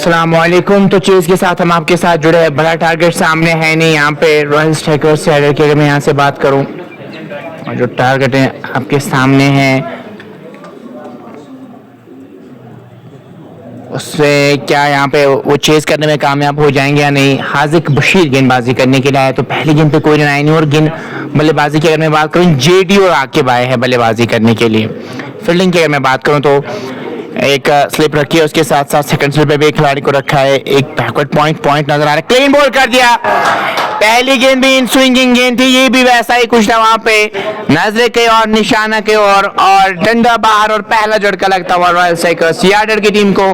अस्सलामुअलैकुम। तो चीज़ के साथ हम आपके साथ जुड़े हैं। बड़ा टारगेट सामने है नहीं यहाँ पे रॉयल स्ट्राइकर्स से। अगर कि मैं यहाँ से बात करूँ और जो टारगेट है आपके सामने है उससे क्या यहाँ पे वो चेज करने में कामयाब हो जाएंगे या नहीं। हाजिक बशीर गेंदबाजी करने के लिए आए तो पहली गेंद पे कोई रन आए नहीं। और गेंद बल्लेबाजी की अगर मैं बात करूँ जेडी और आके आए हैं बल्लेबाजी करने के लिए। फील्डिंग की अगर मैं बात करूँ तो एक स्लिप रखी है, उसके साथ साथ सेकंड स्लिप पे भी एक खिलाड़ी को रखा है। एक बैकवर्ड पॉइंट नजर आ रहा है। क्लीन बॉल कर दिया। पहली गेंद भी इन स्विंगिंग गेंद थी, ये भी वैसा ही कुछ था। वहां पे नजरे के और निशाना के और डंडा बाहर और पहला झटका लगता हुआ रॉयल स्ट्राइकर्स यार्डर की टीम को।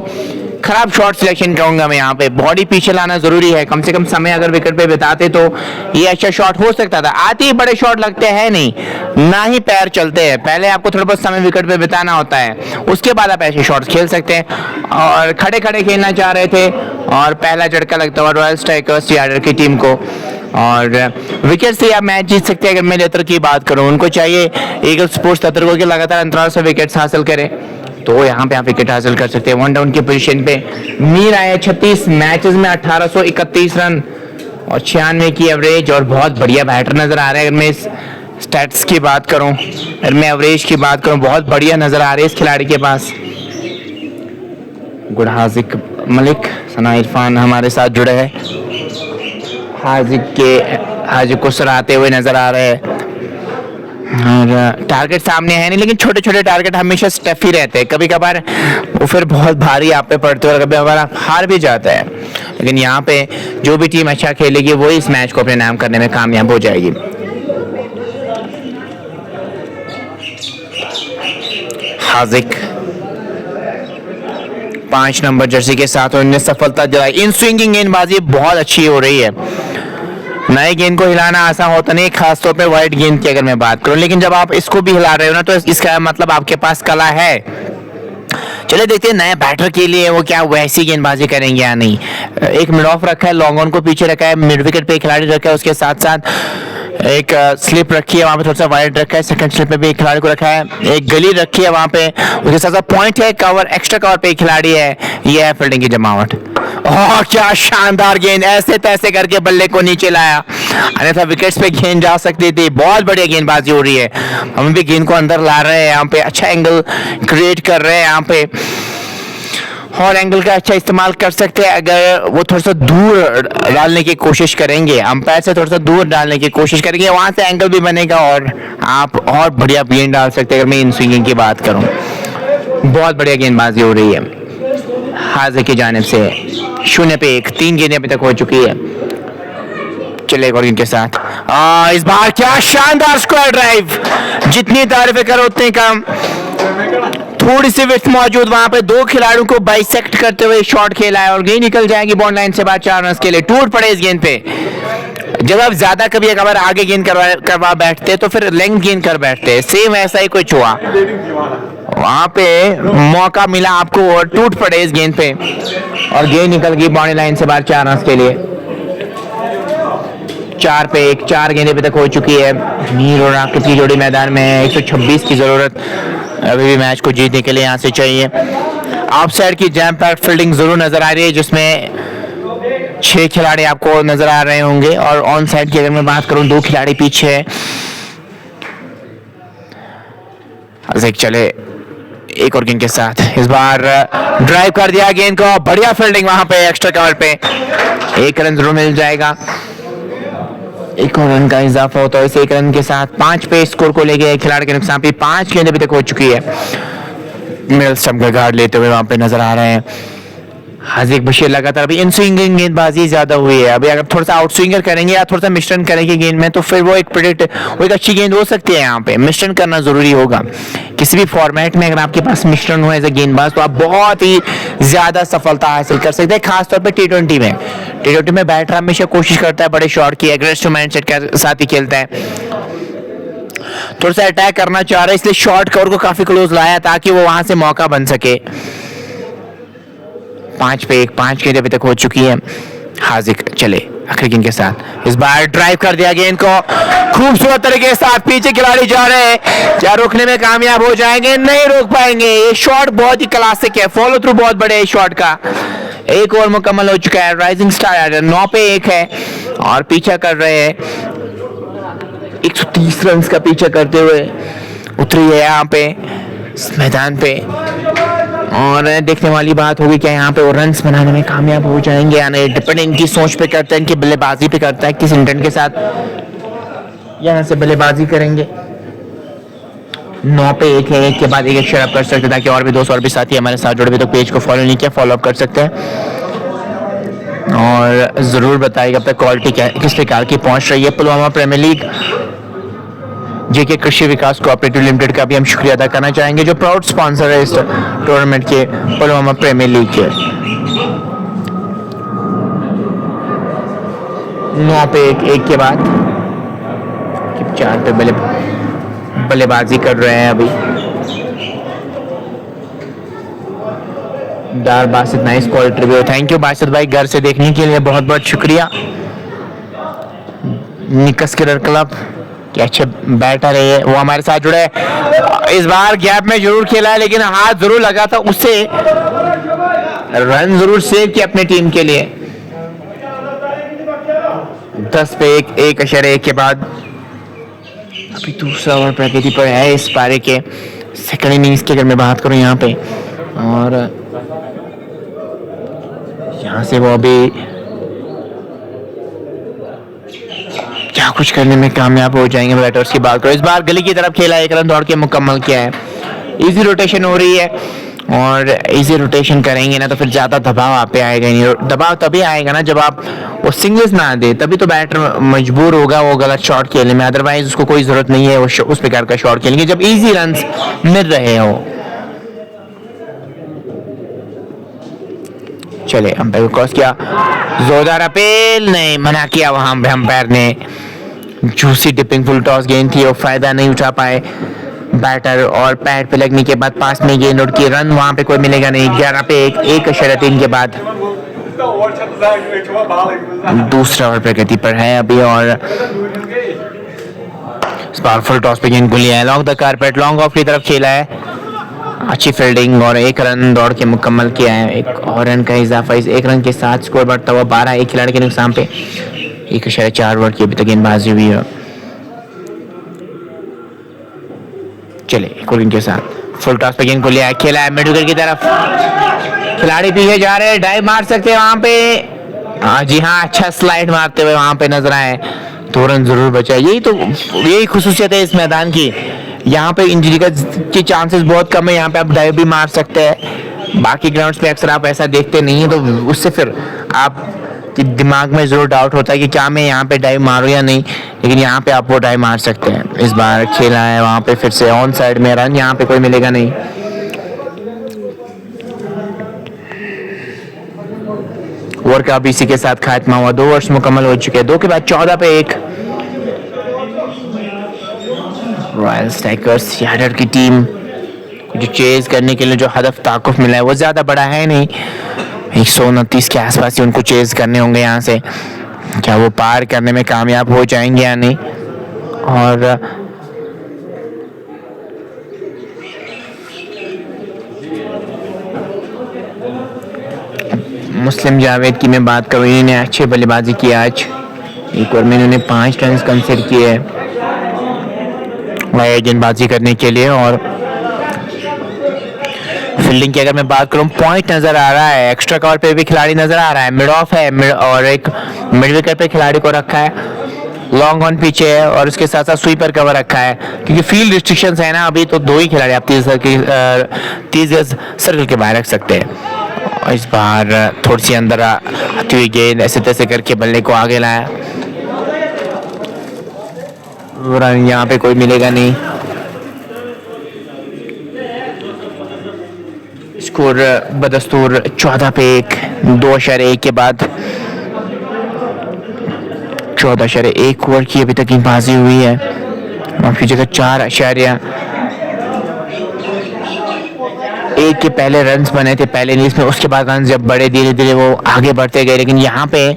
खराब शॉट सिलेक्शन कहूंगा मैं यहाँ पे। बॉडी पीछे लाना जरूरी है, कम से कम समय अगर विकेट पे बिताते तो ये अच्छा शॉट हो सकता था। आते ही बड़े शॉट लगते हैं नहीं, ना ही पैर चलते हैं। पहले आपको थोड़ा बहुत समय विकेट पे बिताना होता है, उसके बाद आप ऐसे शॉट्स खेल सकते हैं। और खड़े खड़े खेलना चाह रहे थे और पहला झटका लगता हुआ रॉयल स्ट्राइकर्स यार्डर की टीम को। और विकेट से आप मैच जीत सकते हैं। अगर मैं लेतर की बात करूं, उनको चाहिए ईगल स्पोर्ट्स सतर्कों के लगातार अंतराल से विकेट्स हासिल करें तो यहाँ पे आप विकेट हासिल कर सकते हैं। वन डाउन की पोजीशन पे मीर आए 36 मैचेस में 1831 रन और 96 की एवरेज और बहुत बढ़िया बैटर नजर आ रहा है। अगर मैं इस स्टैट्स की बात करूं, अगर मैं एवरेज की बात करूं, बहुत बढ़िया नजर आ रही है इस खिलाड़ी के पास। गुड हाजिक मलिक सना इरफान हमारे साथ जुड़े हैं। हाजिक को सराहते हुए नजर आ रहे हैं। और टारगेट सामने है नहीं, लेकिन छोटे छोटे टारगेट हमेशा स्टफ ही रहते हैं। कभी कभार वो फिर बहुत भारी आप पे पड़ते हैं और कभी कभार हार भी जाता है। लेकिन यहाँ पे जो भी टीम अच्छा खेलेगी वो इस मैच को अपने नाम करने में कामयाब हो जाएगी। हाजिक 5 नंबर जर्सी के साथ उन्होंने सफलता दिलाई। इन स्विंगिंग गेंदबाजी बहुत अच्छी हो रही है। नए गेंद को हिलाना आसान होता नहीं, खासतौर पे वाइड गेंद की अगर मैं बात करूं। लेकिन जब आप इसको भी हिला रहे हो ना तो इसका मतलब आपके पास कला है। चलिए देखते हैं नए बैटर के लिए वो क्या वैसी गेंदबाजी करेंगे या नहीं। एक मिड ऑफ रखा है, लॉन्ग ऑन को पीछे रखा है, मिड विकेट पे खिलाड़ी रखा है, उसके साथ साथ एक स्लिप रखी है, वहां पे थोड़ा सा वाइड रखा है। सेकंड स्लिप पे भी एक खिलाड़ी को रखा है, एक गली रखी है वहां पे, उसके साथ साथ पॉइंट है, कवर एक्स्ट्रा कवर पे एक खिलाड़ी है। ये है फील्डिंग की जमावट। ओह क्या शानदार गेंद, ऐसे तैसे करके बल्ले को नीचे लाया, अन्यथा विकेट्स पे गेंद जा सकती थी। बहुत बढ़िया गेंदबाजी हो रही है। हम भी गेंद को अंदर ला रहे हैं, यहाँ पे अच्छा एंगल क्रिएट कर रहे हैं यहाँ पे, और एंगल का अच्छा इस्तेमाल कर सकते हैं। अगर वो थोड़ा सा दूर डालने की कोशिश करेंगे, अंपायर से थोड़ा सा दूर डालने की कोशिश करेंगे, वहां से एंगल भी बनेगा और आप और बढ़िया गेंद डाल सकते हैं। अगर मैं इन स्विंगिंग की बात करूं, बहुत बढ़िया गेंदबाजी हो रही है हाजिर की जानिब से। 0 पे 1, 3 गेंदें अभी तक हो चुकी है। चले और इनके साथ इस बार क्या शानदार स्क्वायर ड्राइव, जितनी तारीफें करो उतनी कम। थोड़ी सी विड्थ मौजूद, वहां पे दो खिलाड़ियों को बाइसेक्ट करते हुए शॉट खेला है और गेंद निकल जाएगी बॉल लाइन से बाहर 4 रन के लिए। टूट पड़े इस गेंद पे। जब आप ज्यादा कभी एक बार आगे गेंद करवा बैठते तो फिर लेंथ गेंद कर बैठते, सेम ऐसा ही कुछ हुआ। वहां पे मौका मिला आपको और टूट पड़े इस गेंद पे और गेंद निकल गई बॉल लाइन से बाहर 4 रन के लिए। 4 पे 1, 4 गेंदें अभी तक हो चुकी है। मीर और आकिब की जोड़ी मैदान में है। 126 की जरूरत अभी भी मैच को जीतने के लिए यहाँ से चाहिए। ऑफ साइड की जैम पैक्ड फील्डिंग जरूर नजर आ रही है, जिसमें 6 खिलाड़ी आपको नजर आ रहे होंगे। और ऑन साइड की अगर मैं बात करूं, 2 खिलाड़ी पीछे है। चले एक और गेंद के साथ, इस बार ड्राइव कर दिया गेंद को, बढ़िया फील्डिंग वहां पे एक्स्ट्रा कवर पे। 1 रन जरूर मिल जाएगा। 1 और रन का इजाफा होता है इस 1 रन के साथ। 5 पे स्कोर को ले गए खिलाड़ी के नुकसान पे। 5 गेंदें अभी तक हो चुकी है। मिडल स्टंप का गार्ड लेते हुए वहां पे नजर आ रहे हैं हाजिक बशीर। लगातार अभी इन स्विंगिंग गेंदबाजी ज्यादा हुई है। अभी अगर थोड़ा सा आउट स्विंगर करेंगे या थोड़ा सा मिश्रण करेंगे गेंद में तो फिर वो एक अच्छी गेंद हो सकती है। यहाँ पे मिश्रण करना जरूरी होगा किसी भी फॉर्मेट में। अगर आपके पास मिश्रण हो एज ए गेंदबाज तो आप बहुत ही ज्यादा सफलता हासिल कर सकते हैं, खासतौर पर T20 में। T20 में बैटर हमेशा कोशिश करता है बड़े शॉट की, एग्रेसिव माइंडसेट के साथ ही खेलता है। थोड़ा सा अटैक करना चाह रहा है, इसलिए शॉर्ट कवर को काफी क्लोज लाया ताकि वो वहां से मौका बन सके। 5 पे 1, 5 गेंद अभी तक हो चुकी है। हाजिक चले आखिरी गेंद के साथ, इस बार ड्राइव कर दिया गेंद को खूबसूरत तरीके के साथ। पीछे खिलाड़ी जा रहे हैं, क्या रोकने में कामयाब हो जाएंगे? नहीं रोक पाएंगे। ये शॉट बहुत ही क्लासिक है, फॉलो थ्रू बहुत बड़े है शॉट का। एक ओवर मुकम्मल हो चुका है। राइजिंग स्टार 9 पे 1 है और पीछा कर रहे हैं, 130 रन का पीछा करते हुए उतरी है यहाँ पे इस मैदान पे। और देखने वाली बात होगी क्या यहाँ पे वो रन्स बनाने में कामयाब हो जाएंगे या नहीं। डिपेंड इनकी सोच पे करता है, इनकी बल्लेबाजी पे करता है, किस इंटेंट के साथ यहाँ से बल्लेबाजी करेंगे। 9 पे 1 है, एक के बाद एक शेयर अप कर सकते हैं ताकि और भी दोस्त और भी साथी हमारे साथ जुड़े भी तो पेज को फॉलो नहीं किया फॉलो अप कर सकते हैं। और ज़रूर बताइएगा अब तक क्वालिटी किस प्रकार की पहुंच रही है। पुलवामा प्रीमियर लीग जेके कृषि विकास कोऑपरेटिव लिमिटेड का भी हम शुक्रिया अदा करना चाहेंगे जो प्राउड स्पॉन्सर है इस टूर्नामेंट के, पुलवामा प्रीमियर लीग के। 9 पे 1 के बाद 4 पे बल्लेबाजी कर रहे हैं अभी दार Basit. Nice call tribute, thank you Basit भाई घर से देखने के लिए बहुत बहुत शुक्रिया। निकस किलर क्लब के अच्छे बैटर है वो हमारे साथ जुड़े। इस बार गैप में जरूर खेला है लेकिन हाथ जरूर लगा था उससे, रन जरूर सेव किया अपनी टीम के लिए। 10 पे 1 के बाद अभी दूसरा ओवर प्रगति पर है इस पारी के सेकंड इनिंग्स की अगर मैं बात करूं यहाँ पे। और यहाँ से वो अभी क्या कुछ करने में कामयाब हो जाएंगे बैटर्स की बात करो। इस बार गली की तरफ खेला, 1 रन दौड़ के मुकम्मल किया है। इजी रोटेशन हो रही है और इजी रोटेशन करेंगे ना तो फिर ज़्यादा दबाव आप पे आएगा नहीं। दबाव तभी आएगा ना जब आप वो सिंगल्स ना दे, तभी तो बैटर मजबूर होगा वो गलत शॉट खेलने में। अदरवाइज उसको कोई ज़रूरत नहीं है वो उस प्रकार का शॉट खेलेंगे जब इजी रन्स मिल रहे हो। चले अंपायर को क्रॉस किया, जोरदार अपील नहीं, मना किया वहां पे अंपायर ने। जूसी डिपिंग फुल टॉस गेंद थी और फायदा नहीं उठा पाए बैटर और पैड पे लगने के बाद पास में गेंद उड़ की रन वहां पे कोई मिलेगा नहीं। 11 पे 1 के बाद दूसरा ओवर प्रगति पर है अभी। और फुल टॉस पे गेंद को लिया है, long the carpet, long off की तरफ खेला है। अच्छी फील्डिंग और 1 रन दौड़ के मुकम्मल किया है। 1 और रन का इजाफा इस 1 रन के साथ स्कोर बढ़ता हुआ 12 एक खिलाड़ी के नुकसान पे 1.4 ओवर की अभी तक गेंदबाजी हुई है। चले एक और के साथ फुल टॉस पे गेंद को लिया है, खेला है मिड विकेट की तरफ, खिलाड़ी पीछे जा रहे हैं, डाइव मार सकते हैं वहां पे। हाँ जी हाँ, अच्छा स्लाइड मारते हुए वहां पे नजर आए, 2 रन जरूर बचा। यही खुसूसियत है इस मैदान की, यहाँ पे इंजरी के चांसेस बहुत कम है। यहाँ पे आप डाइव भी मार सकते हैं, बाकी ग्राउंड्स पे अक्सर आप ऐसा देखते नहीं है तो उससे फिर आप दिमाग में जरूर डाउट होता है कि क्या मैं यहाँ पे डाइव मारूं या नहीं, लेकिन यहाँ पे आप वो डाइव मार सकते हैं। इस बार खेला है वहां पे फिर से ऑन साइड में, रन यहाँ पे कोई मिलेगा नहीं। ओवर का भी इसी के साथ खात्मा हुआ, 2 ओवर्स मुकम्मल हो चुके हैं। 2 के बाद 14 पे 1। रॉयल स्ट्राइकर्स यार्डर की टीम जो चेज करने के लिए जो हदफ ताकुफ मिला है वो ज्यादा बड़ा है नहीं, 129 के आसपास ही उनको चेज करने होंगे यहाँ से। क्या वो पार करने में कामयाब हो जाएंगे या नहीं। और मुस्लिम जावेद की मैं बात करूँ, इन्होंने अच्छी बल्लेबाजी की आज। एक ओवर में इन्होंने 5 रन कंसीडर किए गेंदबाजी करने के लिए। और फील्डिंग की अगर मैं बात करूं, पॉइंट नजर आ रहा है, एक्स्ट्रा कवर पे भी खिलाड़ी नजर आ रहा है, मिड ऑफ है और एक मिड विकेट पे खिलाड़ी को रखा है, लॉन्ग ऑन पीछे है और उसके साथ साथ स्वीपर कवर रखा है क्योंकि फील्ड रिस्ट्रिक्शंस है ना अभी, तो 2 ही खिलाड़ी आप 30 गज सर्कल के बाहर रख सकते हैं। इस बार थोड़ी सी अंदर आती हुई गेंद ऐसे तैसे करके बल्ले को आगे लाया, रन यहाँ पे कोई मिलेगा नहीं। स्कोर बदस्तूर 14 पे 1, 2.1 के बाद 14.1 ओवर की अभी तक गेंदबाजी हुई है और फिर जगह 4.1 के पहले रन्स बने थे पहले इनिंग्स में, उसके बाद रन जब बड़े धीरे धीरे वो आगे बढ़ते गए। लेकिन यहाँ पे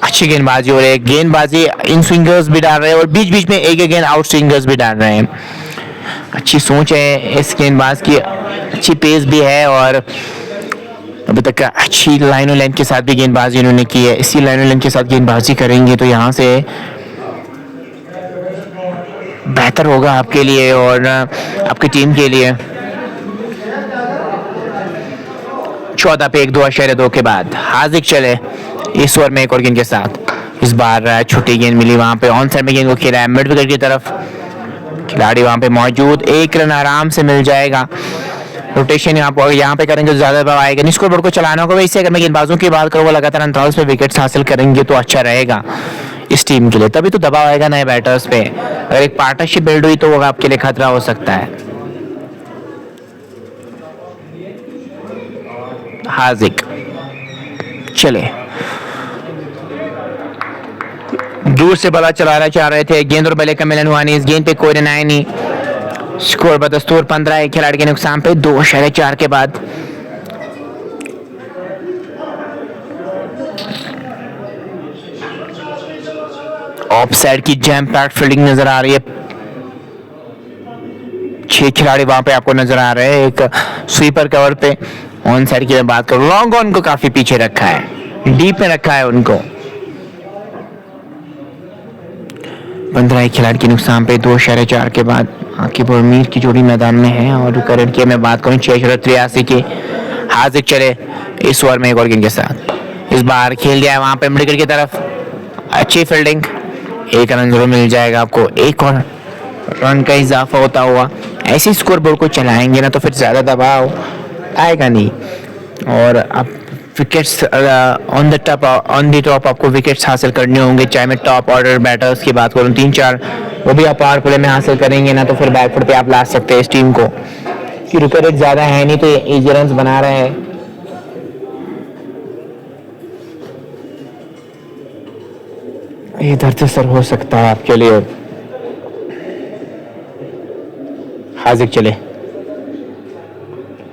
अच्छी गेंदबाजी हो रही है, गेंदबाजी इन स्विंगर्स भी डाल रहे हैं और बीच बीच में एक गेंद आउट स्विंगर्स भी डाल रहे हैं। अच्छी सोच है इस गेंदबाज की, अच्छी पेस भी है और अभी तक अच्छी लाइनों लेंथ के साथ भी गेंदबाजी इन्होंने की है। इसी लाइनों लेंथ के साथ गेंदबाजी करेंगे तो यहाँ से बेहतर होगा आपके लिए और आपकी टीम के लिए। 14 पे 1-2 के बाद हार्दिक चले इस ओवर में एक और गेंद के साथ। इस बार छोटी गेंद मिली, वहां पे ऑन साइड में गेंद को खेला है मिड विकेट की तरफ। खिलाड़ी वहां पे मौजूद, 1 रन आराम से मिल जाएगा। रोटेशन यहाँ पे करेंगे तो ज्यादा दबाव आएगा, स्कोर बोर्ड को चलाना होगा। वैसे अगर मैं गेंदबाजों की बात करूँ, वो लगातार अंतराल पे विकेट्स हासिल करेंगे तो अच्छा रहेगा इस टीम के लिए, तभी तो दबाव आएगा नए बैटर्स पे। अगर एक पार्टनरशिप बिल्ड हुई तो वो आपके लिए खतरा हो सकता है। हार्दिक चले, दूर से बल्ला चलाना चाह रहे थे, गेंद और बल्ले का मिलन हुआ नहीं। इस गेंद पे कोई रन आया नहीं। स्कोर बदस्तूर 15, एक खिलाड़ी के नुकसान पे 2-4 के बाद। ऑफ साइड की जैम पैक्ड फील्डिंग नजर आ रही है। 6 खिलाड़ी वहां पे आपको नजर आ रहे हैं एक स्वीपर कवर पे। ऑन साइड की मैं बात करूं, लॉन्ग ऑन को काफी पीछे रखा है, डीप में रखा है उनको। 15 खिलाड़ी के नुकसान पे 2-4 के बाद आकिब और मीर की जोड़ी मैदान में है। और करंट की मैं बात करूं 6-83 की। हार्दिक चले इस ओवर में एक और गेंद के साथ। इस बार खेल दिया है वहां पे मिड विकेट की तरफ, अच्छी फील्डिंग, 1 रन जरूर मिल जाएगा आपको। एक और रन का इजाफा होता हुआ ऐसे स्कोर बोर्ड को चलाएंगे ना तो फिर ज्यादा दबाव आएगा नहीं। और अब विकेट्स ऑन द टॉप आपको विकेट्स हासिल करने होंगे, चाहे मैं टॉप ऑर्डर बैटर्स की बात करूं 3-4, वो भी आप पावर प्ले में हासिल करेंगे ना तो फिर बैकफुट पे आप ला सकते हैं इस टीम को, कि रुके रेट ज्यादा है नहीं तो ये इजी रन बना रहे हैं। ये दर्द सर हो सकता है आपके लिए। हार्दिक चले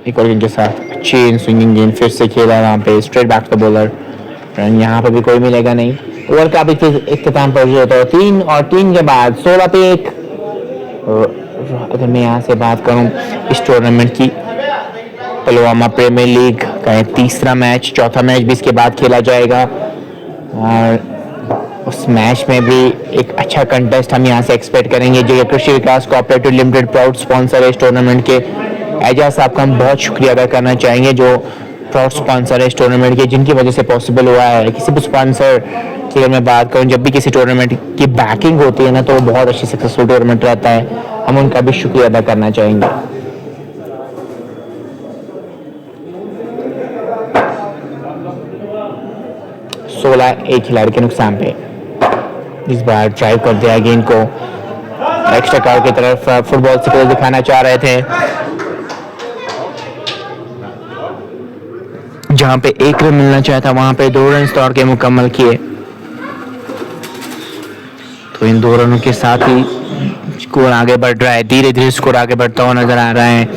एक और गेंद के साथ, अच्छी इन स्विंगिंग गेंद फिर से खेला वहां पे, straight back to bowler. Run यहाँ पे भी कोई मिलेगा नहीं। ओवर का भी इख्तिताम पर होता है 3 और 3 के बाद 16 पे 1। अगर मैं यहाँ से बात करूं इस टूर्नामेंट की, पुलवामा प्रीमियर लीग का तीसरा मैच, चौथा मैच भी इसके बाद खेला जाएगा और उस मैच में भी एक अच्छा कंटेस्ट हम यहाँ से एक्सपेक्ट करेंगे। जो कृषि विकास कोऑपरेटिव लिमिटेड प्राउड स्पॉन्सर है इस टूर्नामेंट के, एजाज साहब का हम बहुत शुक्रिया अदा करना चाहेंगे जो प्राउड स्पॉन्सर है इस टूर्नामेंट के, जिनकी वजह से पॉसिबल हुआ है। किसी भी स्पॉन्सर की अगर मैं बात करूं, जब भी किसी टूर्नामेंट की बैकिंग होती है ना तो वो बहुत अच्छी सक्सेसफुल टूर्नामेंट रहता है, हम उनका भी शुक्रिया अदा करना चाहेंगे। एक खिलाड़ी के नुकसान पे इस बार ड्राइव कर दिया गेंद को एक्स्ट्रा कवर की तरफ, फुटबॉल से दिखाना चाह रहे थे जहां पे 1 रन मिलना चाहा था, वहां पे 2 रन दौड़ के मुकम्मल किए। तो इन 2 रनों के साथ ही स्कोर आगे बढ़ रहा है, धीरे धीरे स्कोर आगे बढ़ता हुआ नजर आ रहा है।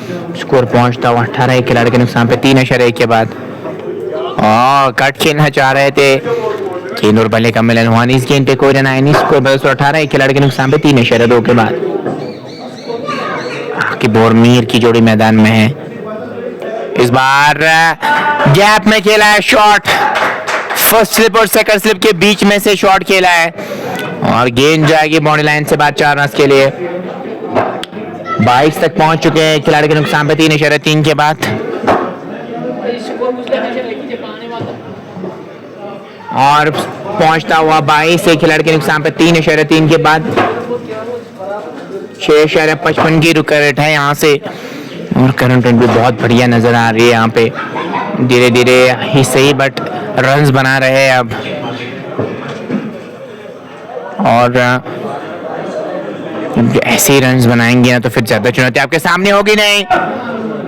स्कोर पहुंचता हुआ 18 खिलाड़ी के नुकसान पे 3-1 के बाद। कट खेलना चाह रहे थे, गेंद और बल्ले का मिलन हुआ नहीं, इस गेंद पे कोई रन आया नहीं। स्कोर 18 खिलाड़ी के नुकसान पे 3-2 के बाद। आकिब और मीर की जोड़ी मैदान में है। इस बार गैप में खेला है शॉट, फर्स्ट स्लिप और सेकंड स्लिप के बीच में से शॉट खेला है और गेंद जाएगी बाउंड्री लाइन से बाहर 4 रन के लिए। 22 तक पहुंच चुके हैं खिलाड़ी के नुकसान पे 3-3 के बाद। और पहुंचता हुआ 22 खिलाड़ी के नुकसान पे 3-3 के बाद। 6.55 की रुक रेट है यहाँ से और करंट रेट भी बहुत बढ़िया नजर आ रही है यहाँ पे, धीरे धीरे ही सही बट रन्स बना रहे हैं अब। और ऐसे ही रन्स बनाएंगे ना तो फिर ज्यादा चुनौती आपके सामने होगी नहीं।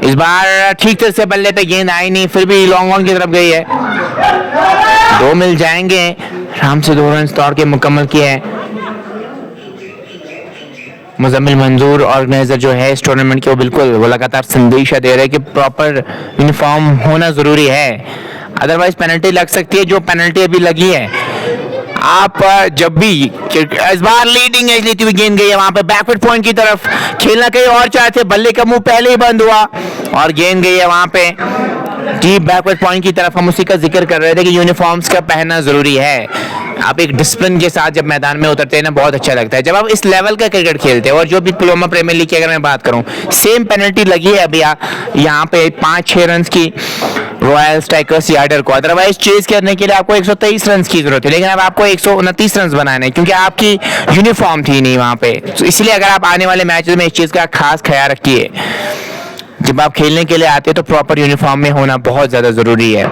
इस बार ठीक तरह से बल्ले पे गेंद आई नहीं, फिर भी लॉन्ग ऑन की तरफ गई है। 2 मिल जाएंगे, आराम से 2 रन दौड़ के मुकम्मल किए हैं। मुजम्मिल मंजूर ऑर्गेनाइजर जो है इस टूर्नामेंट के, वो बिल्कुल वो लगातार संदेशा दे रहे हैं कि प्रॉपर यूनिफॉर्म होना जरूरी है, अदरवाइज पेनल्टी लग सकती है। जो पेनल्टी अभी लगी है, आप जब भी इस बार लीडिंग एज लेती हुई गेंद गई है वहां पे बैकवर्ड पॉइंट की तरफ, खेलना कहीं और चाहते, बल्ले का मुंह पहले ही बंद हुआ और गेंद गई है वहां पे डीप बैकवर्ड पॉइंट की तरफ हम उसी का जिक्र कर रहे थे कि यूनिफॉर्म्स का पहनना जरूरी है। आप एक डिसिप्लिन के साथ जब मैदान में उतरते हैं ना, बहुत अच्छा लगता है जब आप इस लेवल का क्रिकेट खेलते हैं। और जो भी पुलवामा प्रीमियर लीग की अगर मैं बात करूं, सेम पेनल्टी लगी है अभी यहाँ पे 5-6 रन की रॉयल स्ट्राइकर्स यार्डर को। अदरवाइज चेज करने के लिए आपको 123 रन की जरूरत है, लेकिन अब आपको 129 रन बनाने हैं क्योंकि आपकी यूनिफॉर्म थी नहीं वहां पे। तो इसलिए अगर आप आने वाले मैचेस में इस चीज का खास ख्याल रखिए, जब आप खेलने के लिए आते हैं तो प्रॉपर यूनिफॉर्म में होना बहुत ज़्यादा ज़रूरी है।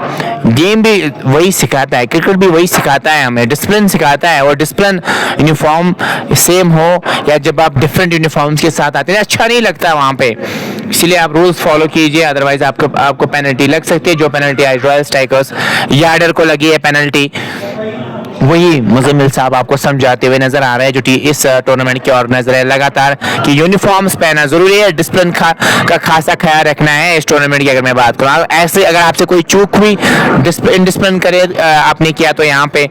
गेम भी वही सिखाता है, क्रिकेट भी वही सिखाता है, हमें डिसिप्लिन सिखाता है। और डिसिप्लिन यूनिफॉर्म सेम हो या जब आप डिफरेंट यूनिफॉर्म्स के साथ आते हैं अच्छा नहीं लगता वहाँ पे। इसलिए आप रूल्स फॉलो कीजिए, अदरवाइज आपको पेनल्टी लग सकती है। जो पेनल्टी आज रॉयल स्ट्राइकर्स यार्डर को लगी है पेनल्टी, वही मुजम्मिल साहब आपको समझाते हुए नजर आ रहे हैं जो इस टूर्नामेंट के ऑर्गेनाइजर है लगातार कि यूनिफॉर्म्स पहनना जरूरी है, डिसिप्लिन का खासा ख्याल रखना है इस टूर्नामेंट की। अगर मैं बात करूँ ऐसे अगर आपसे कोई चूक हुई, डिसिप्लिन करे आपने किया, तो यहाँ पे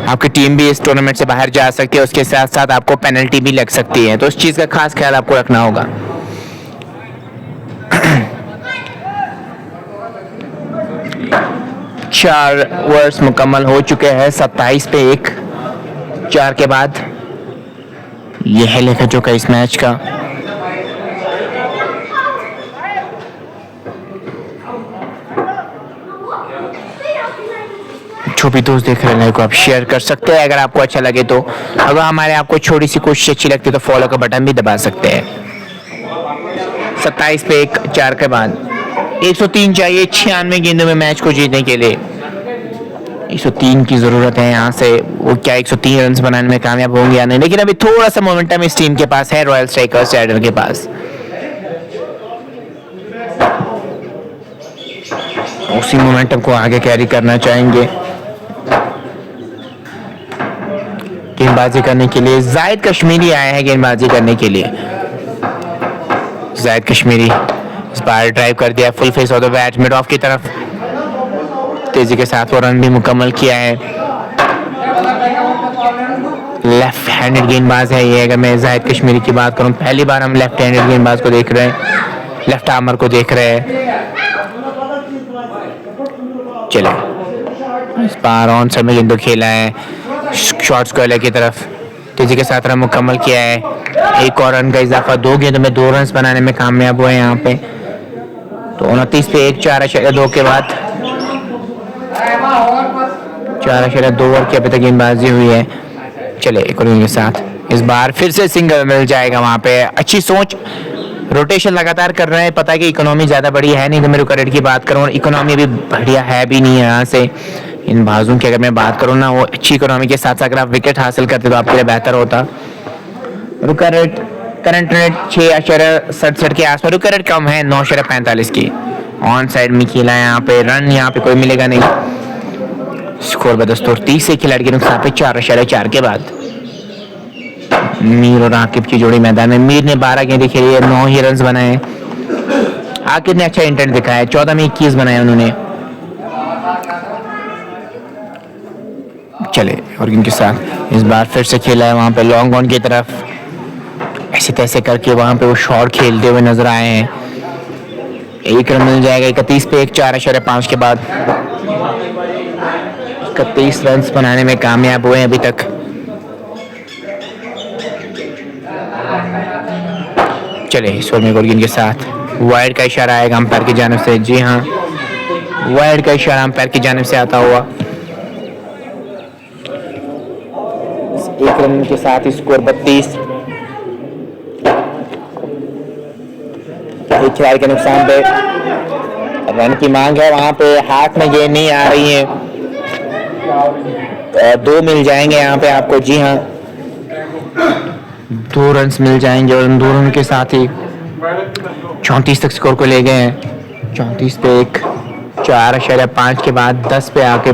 आपकी टीम भी इस टूर्नामेंट से बाहर जा सकती है, उसके साथ साथ आपको पेनल्टी भी लग सकती है। तो उस चीज़ का खास ख्याल आपको रखना होगा। 4 ओवर्स मुकम्मल हो चुके हैं, 27 पे 1 4 के बाद। यह है लेखा जोखा इस मैच का। जो भी दोस्त देख रहे हैं को आप शेयर कर सकते हैं अगर आपको अच्छा लगे तो। अगर हमारे आपको छोटी सी कोशिश अच्छी लगती है तो फॉलो का बटन भी दबा सकते हैं। 27 पे 1 4 के बाद 103 चाहिए 96 गेंदों में मैच को जीतने के लिए। 103 की जरूरत है यहाँ से। वो क्या 103 रन बनाने में कामयाब होंगे या नहीं, लेकिन अभी थोड़ा सा मोमेंटम इस टीम के पास है, रॉयल स्ट्राइकर्स यार्डर के पास। उसी मोमेंटम को आगे कैरी करना चाहेंगे। गेंदबाजी करने के लिए जाहिद कश्मीरी आए हैं, गेंदबाजी करने के लिए। जाहिद कश्मीरी इस बार ड्राइव कर दिया full face of the bat mid of की तरफ, तेजी के साथ वो रन भी मुकम्मल किया है। लेफ्ट हैंडेड गेंदबाज है ये। अगर मैं जाहिद कश्मीरी की बात करूं, पहली बार हम लेफ्ट हैंडेड गेंदबाज को देख रहे हैं, लेफ्ट आर्मर को देख रहे हैं। चले इस बार ऑन साइड में गेंदों खेला है, शॉर्ट स्क्वायर की तरफ तेजी के साथ रन मुकम्मल किया है। एक और रन का इजाफा, 2 गेंदों में 2 रन बनाने में कामयाब हुए यहाँ पे। तो 29 पे 1 4.2 के बाद 4.2 ओवर की अभी तक गेंदबाजी हुई है। चले एक और के साथ इस बार फिर से सिंगल मिल जाएगा वहां पे। अच्छी सोच, रोटेशन लगातार कर रहे हैं। पता है कि इकोनॉमी ज्यादा बड़ी है नहीं, तो मेरे को की बात करूँ, इकोनॉमी भी बढ़िया है भी नहीं है यहाँ से। इन बाजों की अगर मैं बात करूँ ना, वो अच्छी इकोनॉमी के साथ अगर आप विकेट हासिल करते तो आपके लिए बेहतर होता। रुका रेट करंट रेट 6.67 के आसपास, रुका रेट कम है 9.45 की। ऑन साइड में खेला है यहाँ पे, रन यहाँ पे कोई मिलेगा नहीं। स्कोर बदस्तूर 30 से खिलाड़ी के नुकसान पे 4.4 के बाद। मीर और आकिब की जोड़ी मैदान में। मीर ने 12 गेंदें खेली है, 9 ही रन बनाए। आकिब ने अच्छा इंटेंट दिखाया, 14 में 21 बनाए उन्होंने। चले और इनके साथ इस बार फिर से खेला है वहां पे लॉन्ग ऑन की तरफ, ऐसे तैसे करके वहां पे वो शॉट खेलते हुए नजर आए हैं। 1 रन मिल जाएगा 31 पे 1 4.5 के बाद। 31 रन बनाने में कामयाब हुए अभी तक। चले इस ओवर में गोर्गिन के साथ वाइड का इशारा आएगा अंपायर की जानिब से। जी हाँ, वाइड का इशारा अंपायर की जानिब से आता हुआ। 1 रन के साथ स्कोर 32। एक खिलाड़ी के नुकसान पे रन की मांग है, वहां पे हाथ में गेंद नहीं आ रही है। 2 मिल जाएंगे यहाँ पे आपको। जी हाँ, 2 रन मिल जाएंगे और 2 रन के साथ ही 34 तक स्कोर को ले गए हैं। 34 पे 1 4.5 के बाद 10 पे आके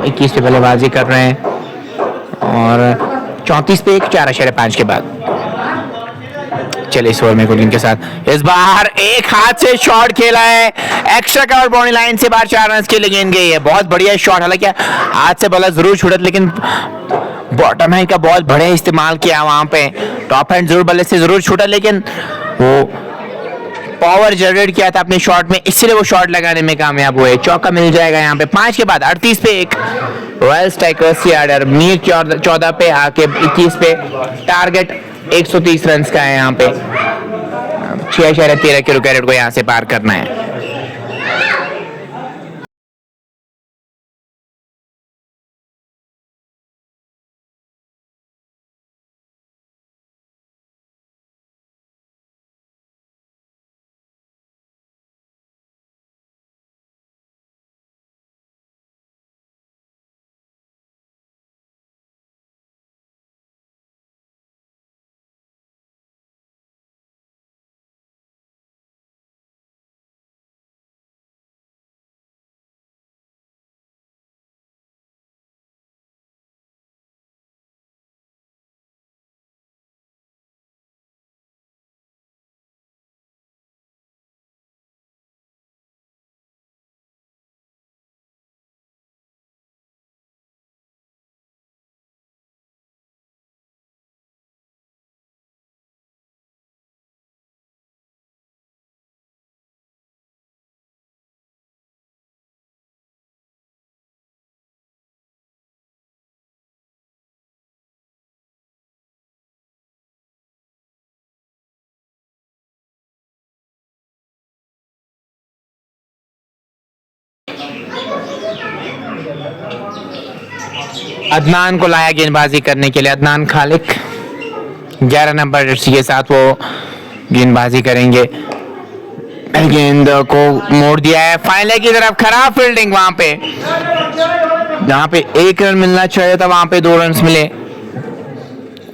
21 पे बल्लेबाजी कर रहे हैं और 34 पे 1 4.5 के बाद। चले इस ओवर में गोलिंग के साथ इस बार एक हाथ से शॉट खेला है, एक्स्ट्रा कवर बाउंड्री लाइन से बाहर 4 रन के लिए गेंद गई है। बहुत बढ़िया शॉट, हालांकि हाथ से बॉलर जरूर छूटत, लेकिन बॉटम हैंड का बहुत बढ़िया इस्तेमाल किया वहां पे। टॉप हैंड जरूर बल्ले से जरूर छूटा, लेकिन वो पावर जनरेट किया था अपने शॉट में, इसलिए वो शॉट लगाने में कामयाब हुए। चौका मिल जाएगा यहाँ पे 5 के बाद 38 पे 1। रॉयल स्ट्राइकर्स की ऑर्डर मीर 14 पे आके 21 पे। टारगेट 130 रन का है यहाँ पे। 6.13 के विकेट को यहाँ से पार करना है। अदनान को लाया गेंदबाजी करने के लिए। अदनान खालिक 11 नंबर जर्सी के साथ वो गेंदबाजी करेंगे। गेंद को मोड़ दिया है फाइनल की तरफ। खराब फील्डिंग वहां पे, जहां पे 1 रन मिलना चाहिए था वहां पे 2 रन मिले।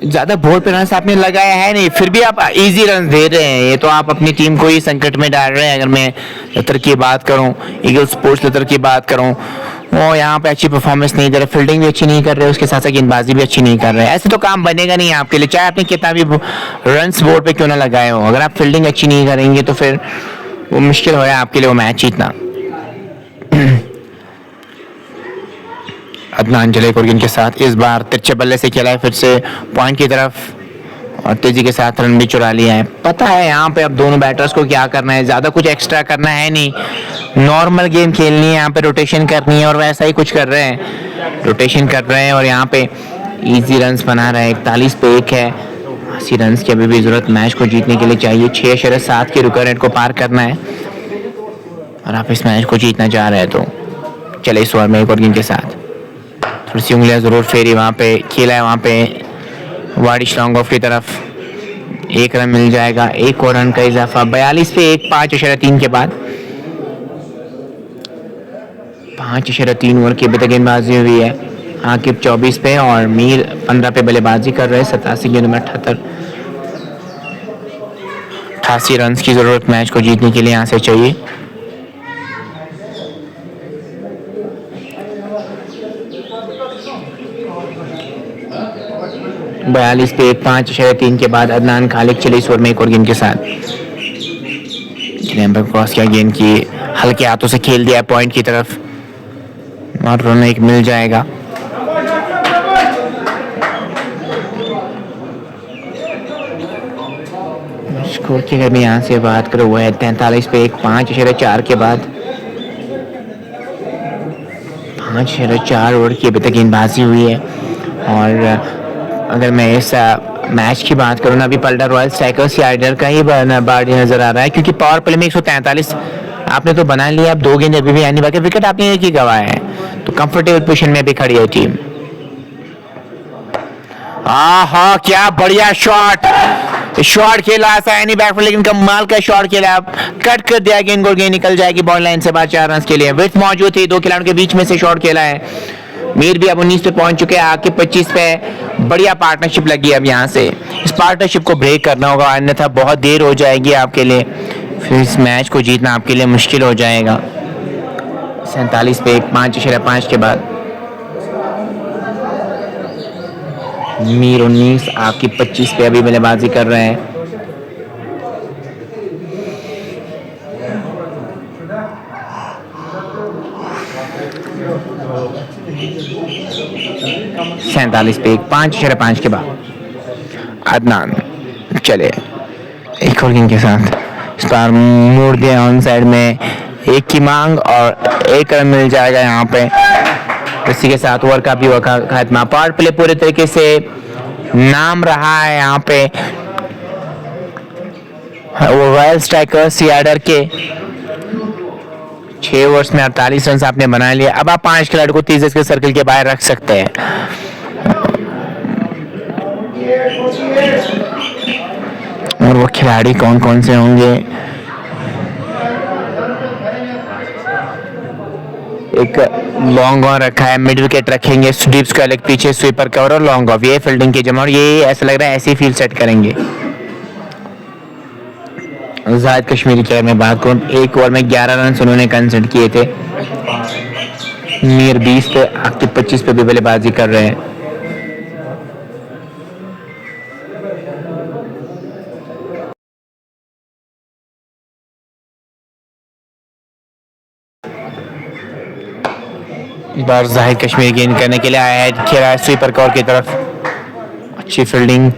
ज्यादा बोर्ड पे रन आपने लगाया है नहीं, फिर भी आप इजी रन दे रहे हैं। ये तो आप अपनी टीम को ही संकट में डाल रहे हैं। अगर मैं लतर की बात करूं, ईगल स्पोर्ट्स लतर की बात करूं, वो यहाँ पे अच्छी परफॉर्मेंस नहीं दे रहे, फील्डिंग भी अच्छी नहीं कर रहे, उसके साथ साथ गेंदबाजी भी अच्छी नहीं कर रहे। ऐसे तो काम बनेगा नहीं आपके लिए, चाहे आपने कितना भी रन बोर्ड पे क्यों ना लगाए हो। अगर आप फील्डिंग अच्छी नहीं करेंगे तो फिर वो मुश्किल हो रहा है आपके लिए वो मैच जीतना। अदनान जलेकुर्गिन के साथ इस बार तिरछे बल्ले से खेला है, फिर से पॉइंट की तरफ और तेजी के साथ रन भी चुरा लिया है। पता है यहाँ पे अब दोनों बैटर्स को क्या करना है, ज्यादा कुछ एक्स्ट्रा करना है नहीं, नॉर्मल गेम खेलनी है, यहाँ पे रोटेशन करनी है और वैसा ही कुछ कर रहे हैं, रोटेशन कर रहे हैं और यहाँ पे इजी रन्स बना रहे हैं। 41 पे 1 है, 80 रन की अभी भी जरूरत मैच को जीतने के लिए चाहिए। 6.7 के रुका रेट को पार करना है और आप इस मैच को जीतना चाह रहे हैं तो चले इस ओवर में एक और गेंद के साथ थोड़ी सी उंगलियां जरूर फेरी, वहां पे खेला है, वहां पे वाडिश लॉन्ग ऑफ की तरफ 1 रन मिल जाएगा। 1 और रन का इजाफा 42 पे 1। 5.3 के बाद 5.3 ओवर की अभी तक गेंदबाजी हुई है। आकिब 24 पे और मीर 15 पे बल्लेबाजी कर रहे हैं। 87 गेंदों में 88 रन की जरूरत मैच को जीतने के लिए यहाँ से चाहिए। बयालीस पे 1। 5.3 के बाद अदनान खालिक चले इस ओवर में एक और गेंद के साथ। क्रॉस किया, गेंद की हल्के हाथों से खेल दिया पॉइंट की तरफ और रन एक मिल जाएगा। स्कोर की अगर मैं यहाँ से बात करूँ वो है 43 पे 1। 5.4 के बाद 5.4 ओवर की अभी तक गेंदबाजी हुई है। और अगर मैं इस मैच की बात करूँ ना, अभी पलटा रॉयल स्ट्राइकर्स की आइडर का ही बार नजर आ रहा है, क्योंकि पावर प्ले में 143 आपने तो बना लिया, अब 2 गेंद अभी भी आने बाकी, विकेट आपने एक ही गंवाया है, तो कंफर्टेबल पोजीशन में भी खड़ी है टीम। हाँ क्या बढ़िया शॉट खेला सैनी बैकफुट, लेकिन कमाल का शॉट खेला, कट कर दिया गेंद को, गेंद निकल जाएगी बॉल लाइन से बाहर। 4 रन के लिए विथ मौजूद थी, 2 खिलाड़ियों के बीच में से शॉट खेला है। मीर भी अब 19 पे पहुंच चुके हैं, आके 25 पे। बढ़िया पार्टनरशिप लगी अब यहाँ से, इस पार्टनरशिप को ब्रेक करना होगा, अन्यथा बहुत देर हो जाएगी आपके लिए, फिर इस मैच को जीतना आपके लिए मुश्किल हो जाएगा। 47 पे 1। 5.5 के बाद मीर 19 आपकी 25 पे अभी बल्लेबाजी कर रहे हैं। सैंतालीस पे 1। 5.5 के बाद अदनान चले एक और गेंद के साथ स्टार मोड़ दिया ऑन साइड में, एक की मांग और एक रन मिल जाएगा यहाँ पे। इसी के साथ ओवर का भी खात्मा। पावर प्ले पूरे तरीके से नाम रहा है यहाँ पे वो रॉयल स्ट्राइकर सियाडर के। 6 ओवर्स में 48 रन आपने बना लिए। अब आप 5 खिलाड़ी को 30 के सर्कल के बाहर रख सकते हैं। और वो खिलाड़ी कौन कौन से होंगे? एक लॉन्ग ऑन रखा है, मिड विकेट रखेंगे, डीप स्क्वायर लेग पीछे, स्वीपर कवर और लॉन्ग ऑफ, ये फील्डिंग की जमा। और ये ऐसा लग रहा है ऐसे ही फील्ड सेट करेंगे। जाहिद कश्मीरी के में बात करूं, एक ओवर में 11 रन उन्होंने कंसिडर किए थे। मीर 20 पे, आकिब 25 पे भी बल्लेबाजी कर रहे हैं। इस बार जाहिद कश्मीर गेंद करने के लिए आया है, खेला है स्वीपर कवर की तरफ। अच्छी फील्डिंग,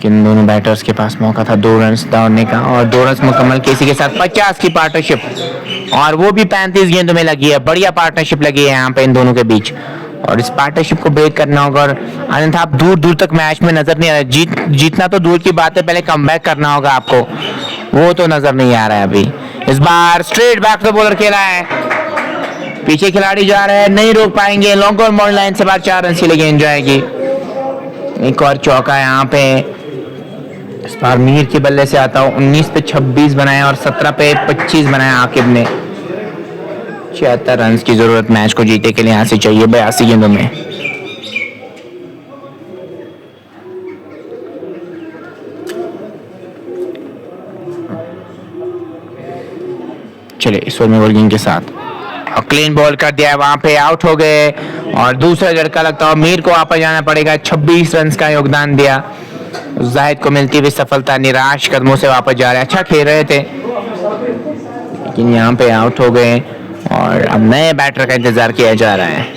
किन दोनों बैटर्स के पास मौका था 2 रन दौड़ने का और 2 रन मुकम्मल के। इसी के साथ 50 की पार्टनरशिप और वो भी 35 गेंदों में लगी है। बढ़िया पार्टनरशिप लगी है यहाँ पे इन दोनों के बीच और इस पार्टनरशिप को ब्रेक करना होगा। और अन्यथा आप दूर दूर तक मैच में नजर नहीं आ रहा। जीतना तो दूर की बात है, पहले कमबैक करना होगा आपको, वो तो नजर नहीं आ रहा है अभी। इस बार स्ट्रेट बैक से बॉलर खेला है, पीछे खिलाड़ी जा रहे हैं, नहीं रोक पाएंगे। लॉन्ग ऑन बॉल लाइन से बाहर 4 रन की गेंद जाएगी। एक और चौका यहाँ पे इस बार मीर के बल्ले से आता हूँ। 19 पे 26 बनाया और 17 पे 25 बनाया आकिब ने। 76 रन की जरूरत मैच को जीतने के लिए यहाँ से चाहिए 82 गेंदों में। चलिए इस ओवर में बॉलिंग के साथ और क्लीन बॉल कर दिया है, वहां पे आउट हो गए और दूसरा झटका लगता है। मीर को वापस जाना पड़ेगा। 26 रन का योगदान दिया, जाहिद को मिलती हुई सफलता। निराश कदमों से वापस जा रहे, अच्छा खेल रहे थे लेकिन यहाँ पे आउट हो गए और अब नए बैटर का इंतजार किया जा रहा है।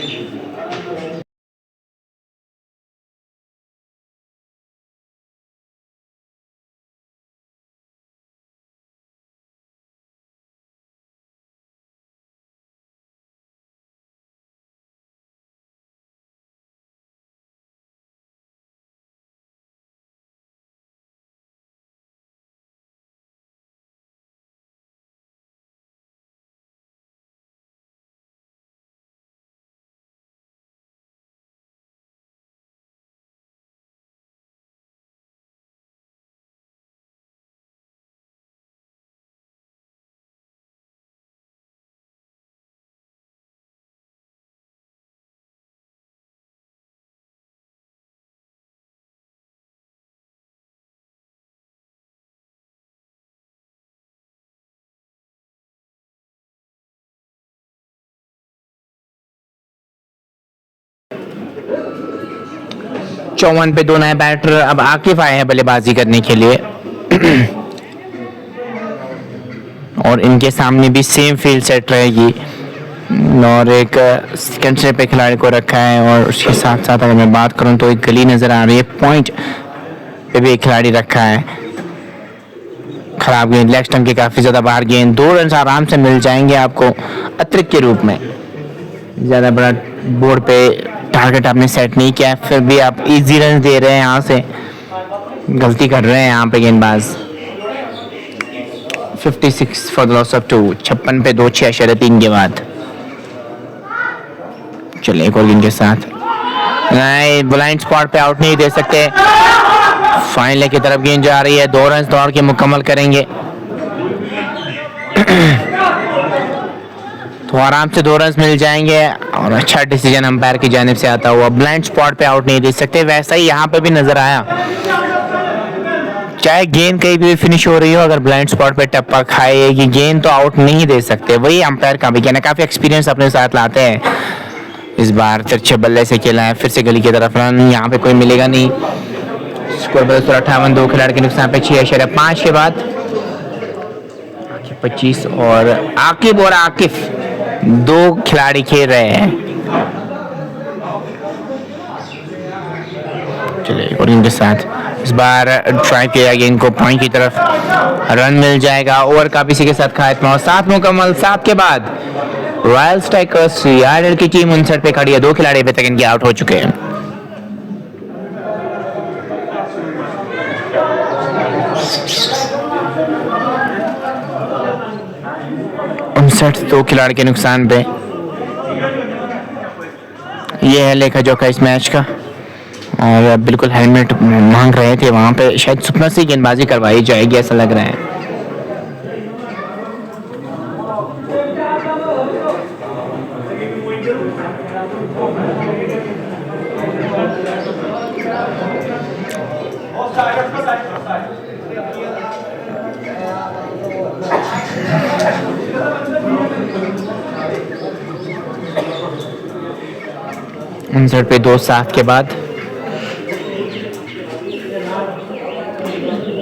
चौवन पे 2 नए बैटर अब आकिफ आए हैं बल्लेबाजी करने के लिए और इनके सामने भी सेम फील्ड सेट रहेगी और एक सेकंड से पे खिलाड़ी को रखा है और उसके साथ साथ अगर मैं बात करूं तो एक गली नजर आ रही है, पॉइंट पे भी एक खिलाड़ी रखा है। खराब गेंद, लेग स्टंप के काफी ज्यादा बाहर गेंद। 2 रन आराम से मिल जाएंगे आपको अतिरिक्त के रूप में। ज्यादा बड़ा बोर्ड पे टारगेट आपने सेट नहीं किया, फिर भी आप इजी रन दे रहे हैं। यहाँ से गलती कर रहे हैं यहाँ पे गेंदबाज। 56 फॉर द लॉस ऑफ 2। 56 पे 2 6.3 के बाद। चलिए एक और गेंद के साथ नहीं, ब्लाइंड स्पॉट पे आउट नहीं दे सकते। फाइनल की तरफ गेंद जा रही है, 2 रन दौड़ के मुकम्मल करेंगे तो आराम से 2 रन मिल जाएंगे और अच्छा डिसीजन अंपायर की जानिब से आता हुआ। ब्लाइंड स्पॉट पे आउट नहीं दे सकते, वैसा ही यहाँ पे भी नजर आया। चाहे गेंद कहीं भी फिनिश हो रही हो, अगर ब्लाइंड स्पॉट पे टप्पा खाएगी गेंद तो आउट नहीं दे सकते। वही अंपायर का भी कहना, काफी एक्सपीरियंस अपने साथ लाते हैं। इस बार तिरछे बल्ले से खेला है, फिर से गली की तरफ रन, यहाँ पे कोई मिलेगा नहीं। स्कोर 58, 2 खिलाड़ी के नुकसान पे 6.5 के बाद 25 और आकिब और आकिफ 2 खिलाड़ी खेल रहे हैं। चलिए और इनके साथ इस बार ट्राई किया गेंद को पॉइंट की तरफ, रन मिल जाएगा। ओवर का इसी के साथ खात्मा और 7 मुकम्मल। 7 के बाद रॉयल स्ट्राइकर्स यार्डर की टीम 59 पे खड़ी है। 2 खिलाड़ी अभी तक इनके आउट हो चुके हैं। दो खिलाड़ी के नुकसान पे ये है लेखा जोखा इस मैच का। और बिल्कुल हेलमेट मांग रहे थे वहां पे, शायद सुपना से गेंदबाजी करवाई जाएगी ऐसा लग रहा है। उनसठ पे 2-7 के बाद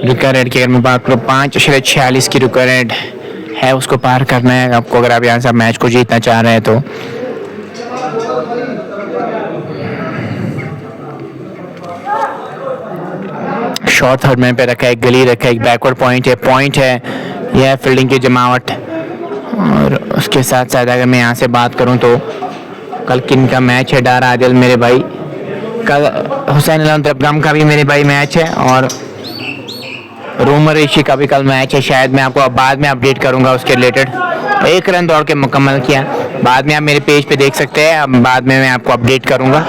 रिकॉर्ड की अगर मैं बात करूँ 5.46 की रिकॉर्ड है, उसको पार करना है आपको अगर आप यहाँ से मैच को जीतना चाह रहे हैं तो। शॉर्ट थर्ड मैन पे रखा है, गली रखा है, एक बैकवर्ड पॉइंट है, यह है फील्डिंग की जमावट। और उसके साथ साथ अगर मैं यहाँ से बात करूँ तो कल किन का मैच है, डार आदिल मेरे भाई, कल हुसैन अब्राम का भी मेरे भाई मैच है और रूमर ऋषि का भी कल मैच है। शायद मैं आपको बाद में अपडेट करूंगा उसके रिलेटेड। 1 रन दौड़ के मुकम्मल किया, बाद में आप मेरे पेज पे देख सकते हैं। अब बाद में मैं आपको अपडेट करूंगा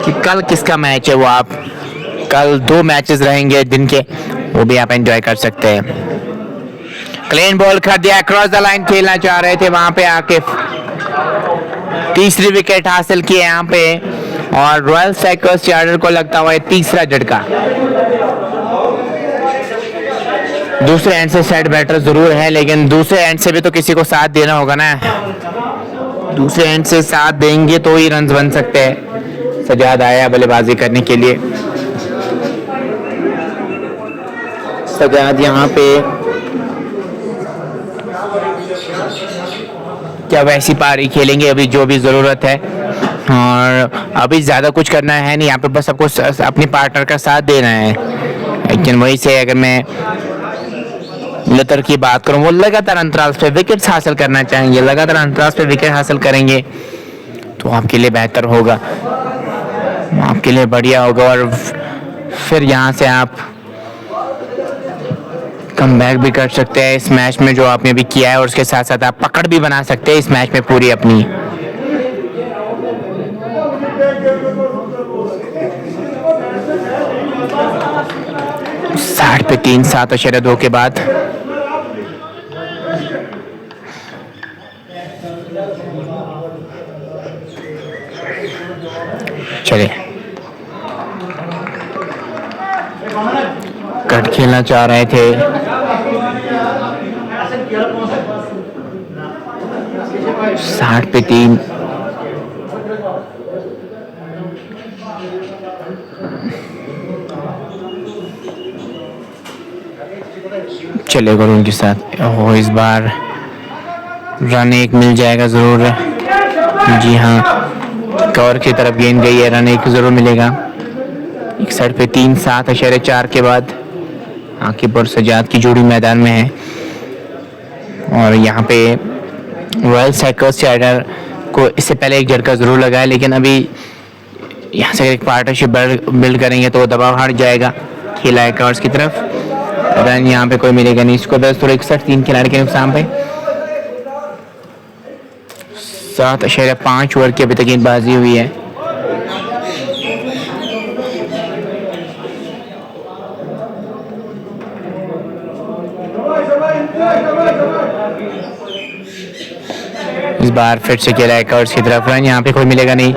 कि कल किसका मैच है। वो आप कल 2 मैचेस रहेंगे दिन के, वो भी आप एंजॉय कर सकते हैं। क्लीन बॉल कर दिया, क्रॉस द लाइन खेलना चाह रहे थे वहां पे आकिफ, तीसरी विकेट हासिल की है यहाँ पे और रॉयल स्ट्राइकर्स यार्डर को लगता हुआ है तीसरा झटका। दूसरे एंड से सेट बैटर जरूर है, लेकिन दूसरे एंड से भी तो किसी को साथ देना होगा ना। दूसरे एंड से साथ देंगे तो ही रन बन सकते हैं। सजाद आया बल्लेबाजी करने के लिए, सजाद यहाँ पे क्या वैसी पारी खेलेंगे अभी जो भी ज़रूरत है, और अभी ज़्यादा कुछ करना है नहीं यहाँ पे, बस सबको अपनी पार्टनर का साथ देना है। लेकिन वही से अगर मैं लतर की बात करूँ, वो लगातार अंतराल पे विकेट्स हासिल करना चाहेंगे, लगातार अंतराल पे विकेट हासिल करेंगे तो आपके लिए बेहतर होगा, आपके लिए बढ़िया होगा। और फिर यहाँ से आप कम बैक भी कर सकते हैं इस मैच में जो आपने भी किया है, और उसके साथ साथ आप पकड़ भी बना सकते हैं इस मैच में पूरी अपनी। साठ पे 3, 7.2 के बाद चले कट खेलना चाह रहे थे, साठ पे 3, चले गुरु उनके साथ। ओह, इस बार रन 1 मिल जाएगा जरूर। जी हाँ, कवर की तरफ गेंद गई है, रन 1 जरूर मिलेगा। 61 पे 3, 7.4 के बाद आकिब और सजाद की जोड़ी मैदान में है। और यहाँ पे रॉयल स्ट्राइकर्स यार्डर को इससे पहले एक झटका जरूर लगा है, लेकिन अभी यहाँ से एक पार्टनरशिप बिल्ड करेंगे तो दबाव हट जाएगा खेला है कवर्स की तरफ। रन यहाँ पे कोई मिलेगा नहीं इसको। 10.61 3 खिलाड़ी के नुकसान पे। 7.5 ओवर की अभी तक गेंदबाजी हुई है। इस बार फिर से खेला है कवर्स की तरफ, रन यहाँ पे कोई मिलेगा नहीं।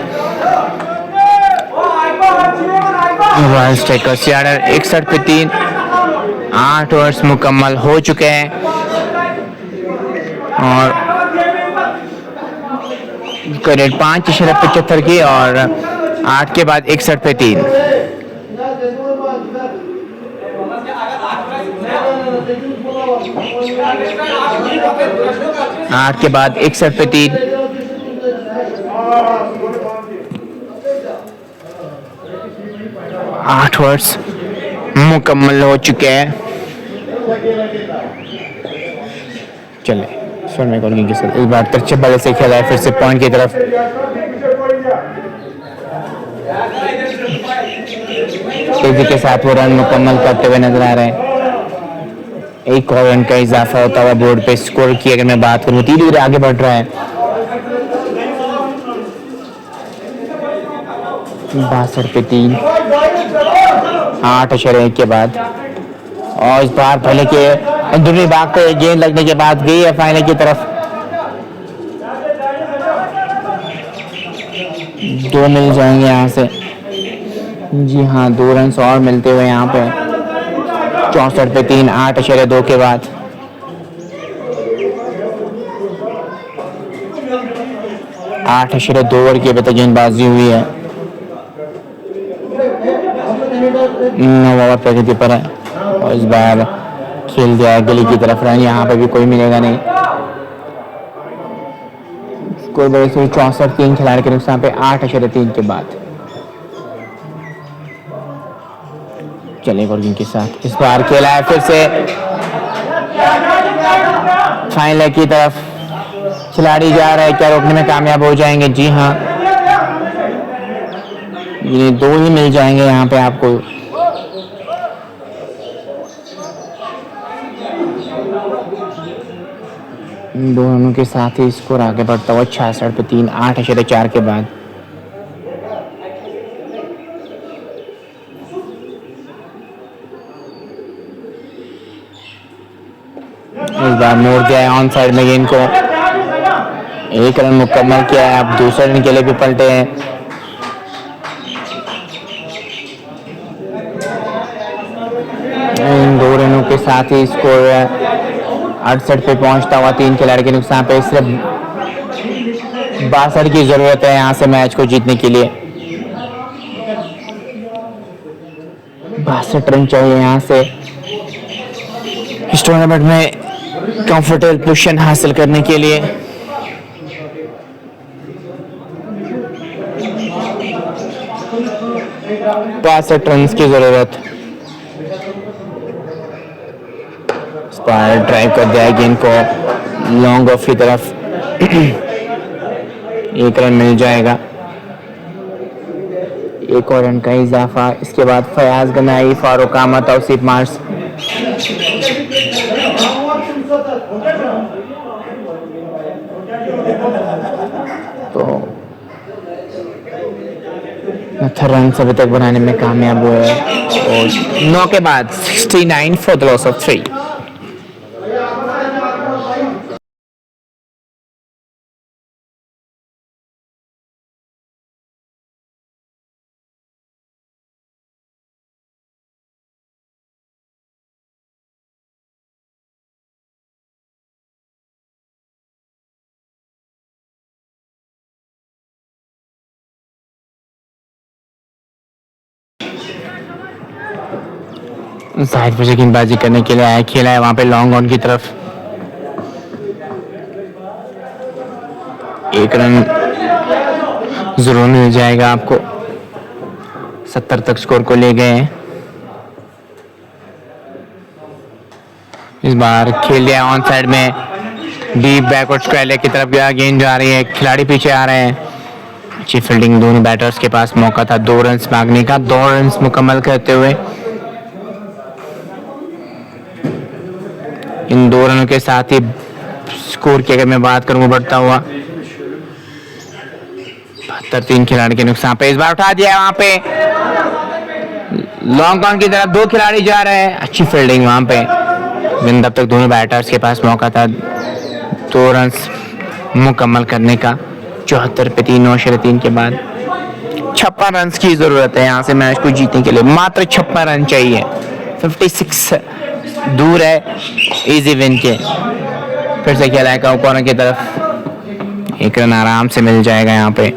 रॉयल स्ट्राइकर्स यार्डर 61 पे 3, 8 ओवर्स मुकम्मल हो चुके हैं और करेक्ट 5.75 की और 8 के बाद 61 पे 3। आठ के बाद 61 पे 3। आठ ओवर्स मुकम्मल हो चुके हैं। चले स्वर्ण करेंगे सर, इस बार तिरछे बल्ले से खेला है, फिर से पॉइंट की तरफ। तेजी के साथ वो रन मुकम्मल करते हुए नजर आ रहे हैं। एक और रन का इजाफा होता हुआ बोर्ड पे स्कोर की अगर मैं बात करूँ, धीरे धीरे आगे बढ़ रहा है। 62 पे 3, 8 के बाद, और इस बार पहले के अंदरूनी भाग पे गेंद लगने के बाद गई है फाइनल की तरफ। 2 मिल जाएंगे यहाँ से। जी हाँ, 2 रन और मिलते हुए यहाँ पे 64 पे 3, 8.2 के बाद। आठ 2 ओवर की अभी तक गेंदबाजी हुई है। 9 ओवर प्रगति पर है, और इस बार खेल दिया है गली की तरफ। रन यहाँ पे भी कोई मिलेगा नहीं। स्कोर बड़े से 64, 3 खिलाड़ी के नुकसान पे 8.3 के बाद। चले बॉलिंग के साथ इस बार खेला है फिर से फाइनल की तरफ। खिलाड़ी जा रहे हैं, क्या रोकने में कामयाब हो जाएंगे? जी हाँ, ये 2 ही मिल जाएंगे यहाँ पे आपको। दोनों के साथ ही स्कोर आगे बढ़ता हुआ 66 पे 3, 8.4 के बाद। इस बार मोड़ दिया है ऑन साइड में गेंद को। 1 रन मुकम्मल किया है, अब दूसरे रन के लिए भी पलटे हैं। इन 2 रनों के साथ ही स्कोर 68 पे पहुंचता हुआ 3 खिलाड़ी के नुकसान पे। सिर्फ 62 की जरूरत है यहाँ से मैच को जीतने के लिए। 62 रन चाहिए यहाँ से इस टूर्नामेंट में कंफर्टेबल पोजीशन हासिल करने के लिए। बासठ रन की जरूरत। ड्राइव कर दिया गेंद को लॉन्ग ऑफ की तरफ। 1 रन मिल जाएगा। 1 और रन का इजाफा। इसके बाद फयाज गनाई, फारूक अहमद, तौसीफ मार्स। तो 69 रन अभी तक बनाने में कामयाब हुए और 9 के बाद 69 for the loss of 3। Side पर गेंदबाजी करने के लिए आया, खेला है वहां पे लॉन्ग ऑन की तरफ। 1 रन जरूर मिल जाएगा आपको। 70 तक स्कोर को ले गए हैं। इस बार खेल लिया ऑन साइड में, डीप बैकवर्ड स्क्वायर की तरफ गया, गेंद जा रही है, खिलाड़ी पीछे आ रहे हैं। अच्छी फील्डिंग, दोनों बैटर्स के पास मौका था 2 रन मांगने का। 2 रन मुकम्मल करते हुए इन 2 रनों के साथ ही स्कोर की अगर मैं बात करूं बढ़ता हुआ 72, 3 खिलाड़ी के नुकसान पे। इस बार उठा दिया वहां पे लॉन्ग ऑन की तरफ, 2 खिलाड़ी जा रहे हैं। अच्छी फील्डिंग वहां पे, तब तक दोनों बैटर्स के पास मौका था 2 रन मुकम्मल करने का। 74 पे 3, 9.3 के बाद 56 रन की जरूरत है यहाँ से मैच को जीतने के लिए। मात्र 56 रन चाहिए। 56 दूर है इजी विन के। फिर से खेला है कॉर्नर की तरफ, 1 रन आराम से मिल जाएगा यहाँ पे।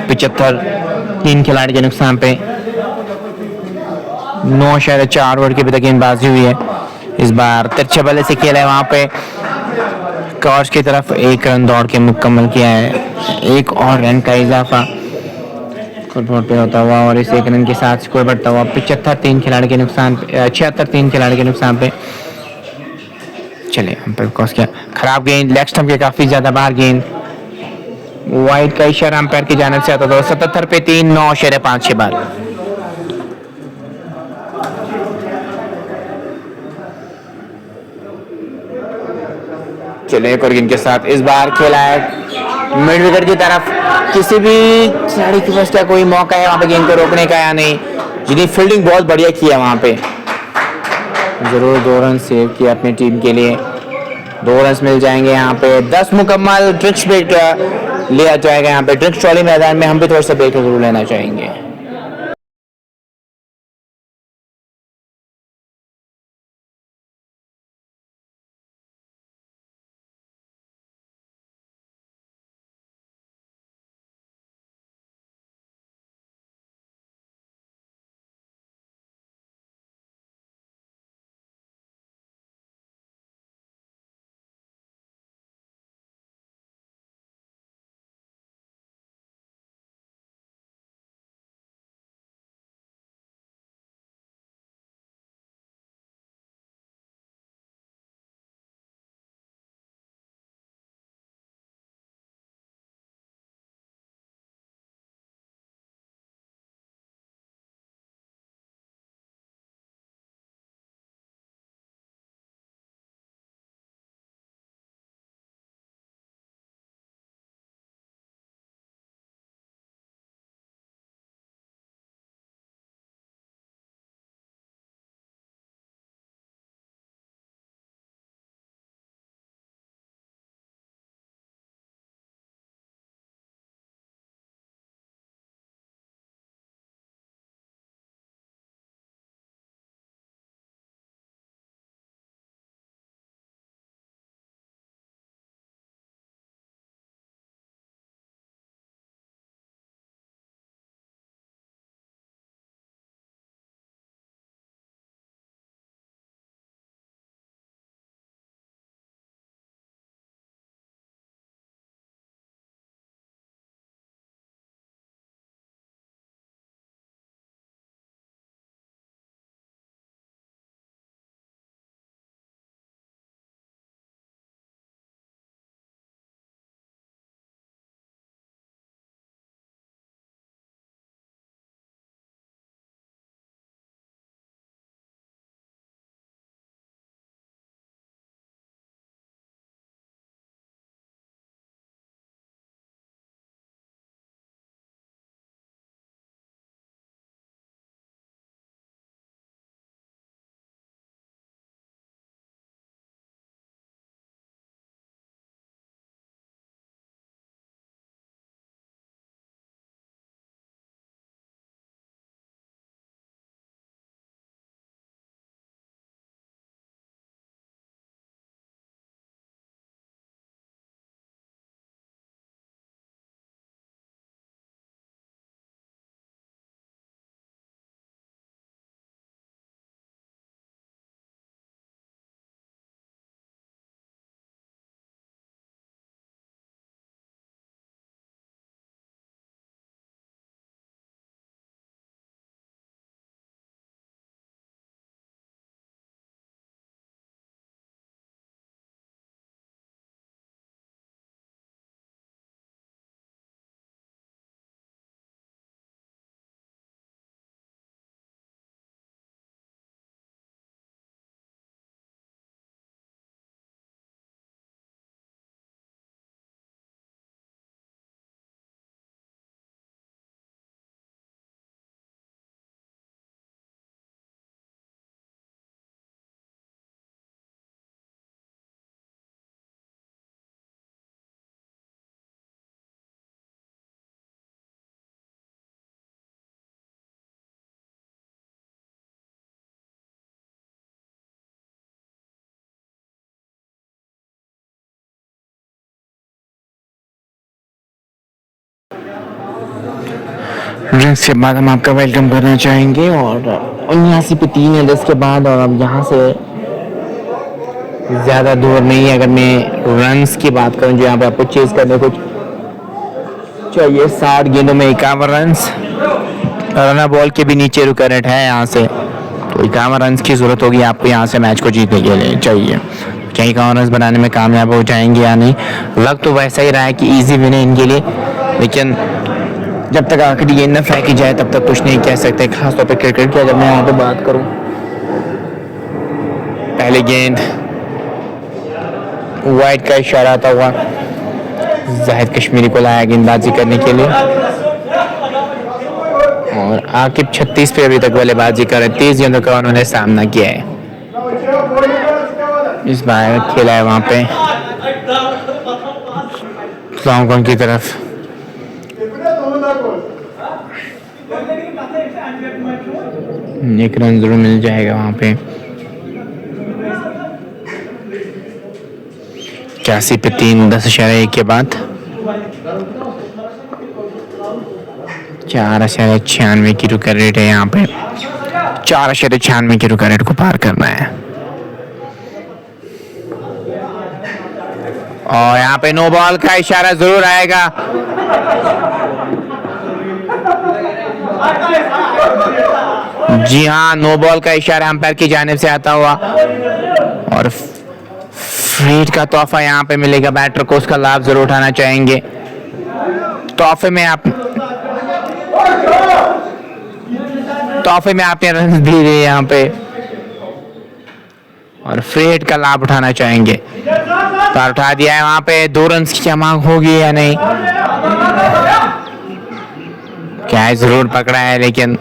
पिचहत्तर, 3 खिलाड़ी के नुकसान पे 9.4 ओवर की अभी तक गेंदबाजी हुई है। इस बार तिरछे बल्ले से खेला है, वहां पे कॉर्स की तरफ 1 रन दौड़ के मुकम्मल किया है। 1 और रन का इजाफा स्कोरबोर्ड पे होता हुआ और इस 1 रन के साथ स्कोर बढ़ता हुआ 75 3 खिलाड़ी के नुकसान, 76 3 खिलाड़ी के नुकसान पे। चले अंपायर क्रॉस किया, खराब गेंद, लेग स्टंप के काफी ज्यादा बाहर गेंद, वाइड का इशारा अंपायर की जानिब से आता था। 77 पे 3, 9.5 बाद। चले एक और गेंद के साथ इस बार खेला है मिड विकेट की तरफ, किसी भी खिलाड़ी के पास क्या कोई मौका है वहां पे गेंद को रोकने का या नहीं, जिन्हें फील्डिंग बहुत बढ़िया की है वहां पे, जरूर 2 रन सेव किया अपनी टीम के लिए। 2 रन मिल जाएंगे यहाँ पे। 10 मुकम्मल, ड्रिंक्स ब्रेक लिया जाएगा यहाँ पे ड्रिंक्स ट्रॉली मैदान में। हम भी थोड़ा सा ब्रेक जरूर लेना चाहेंगे। ड्रिंक्स के बाद हम आपका वेलकम करना चाहेंगे और 79 पे 3 है 10 के बाद। और अब यहाँ से ज़्यादा दूर नहीं है। अगर मैं रन्स की बात करूं जो यहाँ पे आपको चेज करने को चाहिए 60 गेंदों में 51 रन्स, रनर बॉल के भी नीचे रुका रेट है यहाँ से, तो 51 रन की ज़रूरत होगी आपको यहाँ से मैच को जीतने के लिए चाहिए। क्या 51 रन बनाने में कामयाब हो जाएंगे या नहीं, लग तो वैसा ही रहा है कि इजी विन है इनके लिए, लेकिन जब तक आखिरी गेंद न फेंकी जाए तब तक कुछ नहीं कह सकते। खासतौर पर क्रिकेट की अगर मैं यहाँ पे बात करूँ, पहली गेंद वाइड का इशारा आता हुआ जाहिद कश्मीरी को लाया गेंदबाजी करने के लिए, और आकिब 36 पे अभी तक बल्लेबाजी कर रहे, 30 गेंदों का उन्होंने सामना किया है। इस बार खेला है वहां पे लॉन्ग ऑन की तरफ, एक रन जरूर मिल जाएगा वहां पे। 81 पे 3, 10.1 के बाद 4.96 की रुका रेट है यहाँ पे, 4.96 की रुका रेट को पार करना है। और यहाँ पे नो बॉल का इशारा जरूर आएगा। जी हाँ, नो बॉल का इशारा अंपायर की जानिब से आता हुआ, और फ्रीड का तोहफा यहाँ पे मिलेगा बैटर को, उसका लाभ जरूर उठाना चाहेंगे। तोहफे में आपने रन भी दिए यहाँ पे, और फ्रीड का लाभ उठाना चाहेंगे। तो उठा दिया है वहां पे, 2 रन की क्या मांग होगी या नहीं, क्या है जरूर पकड़ा है लेकिन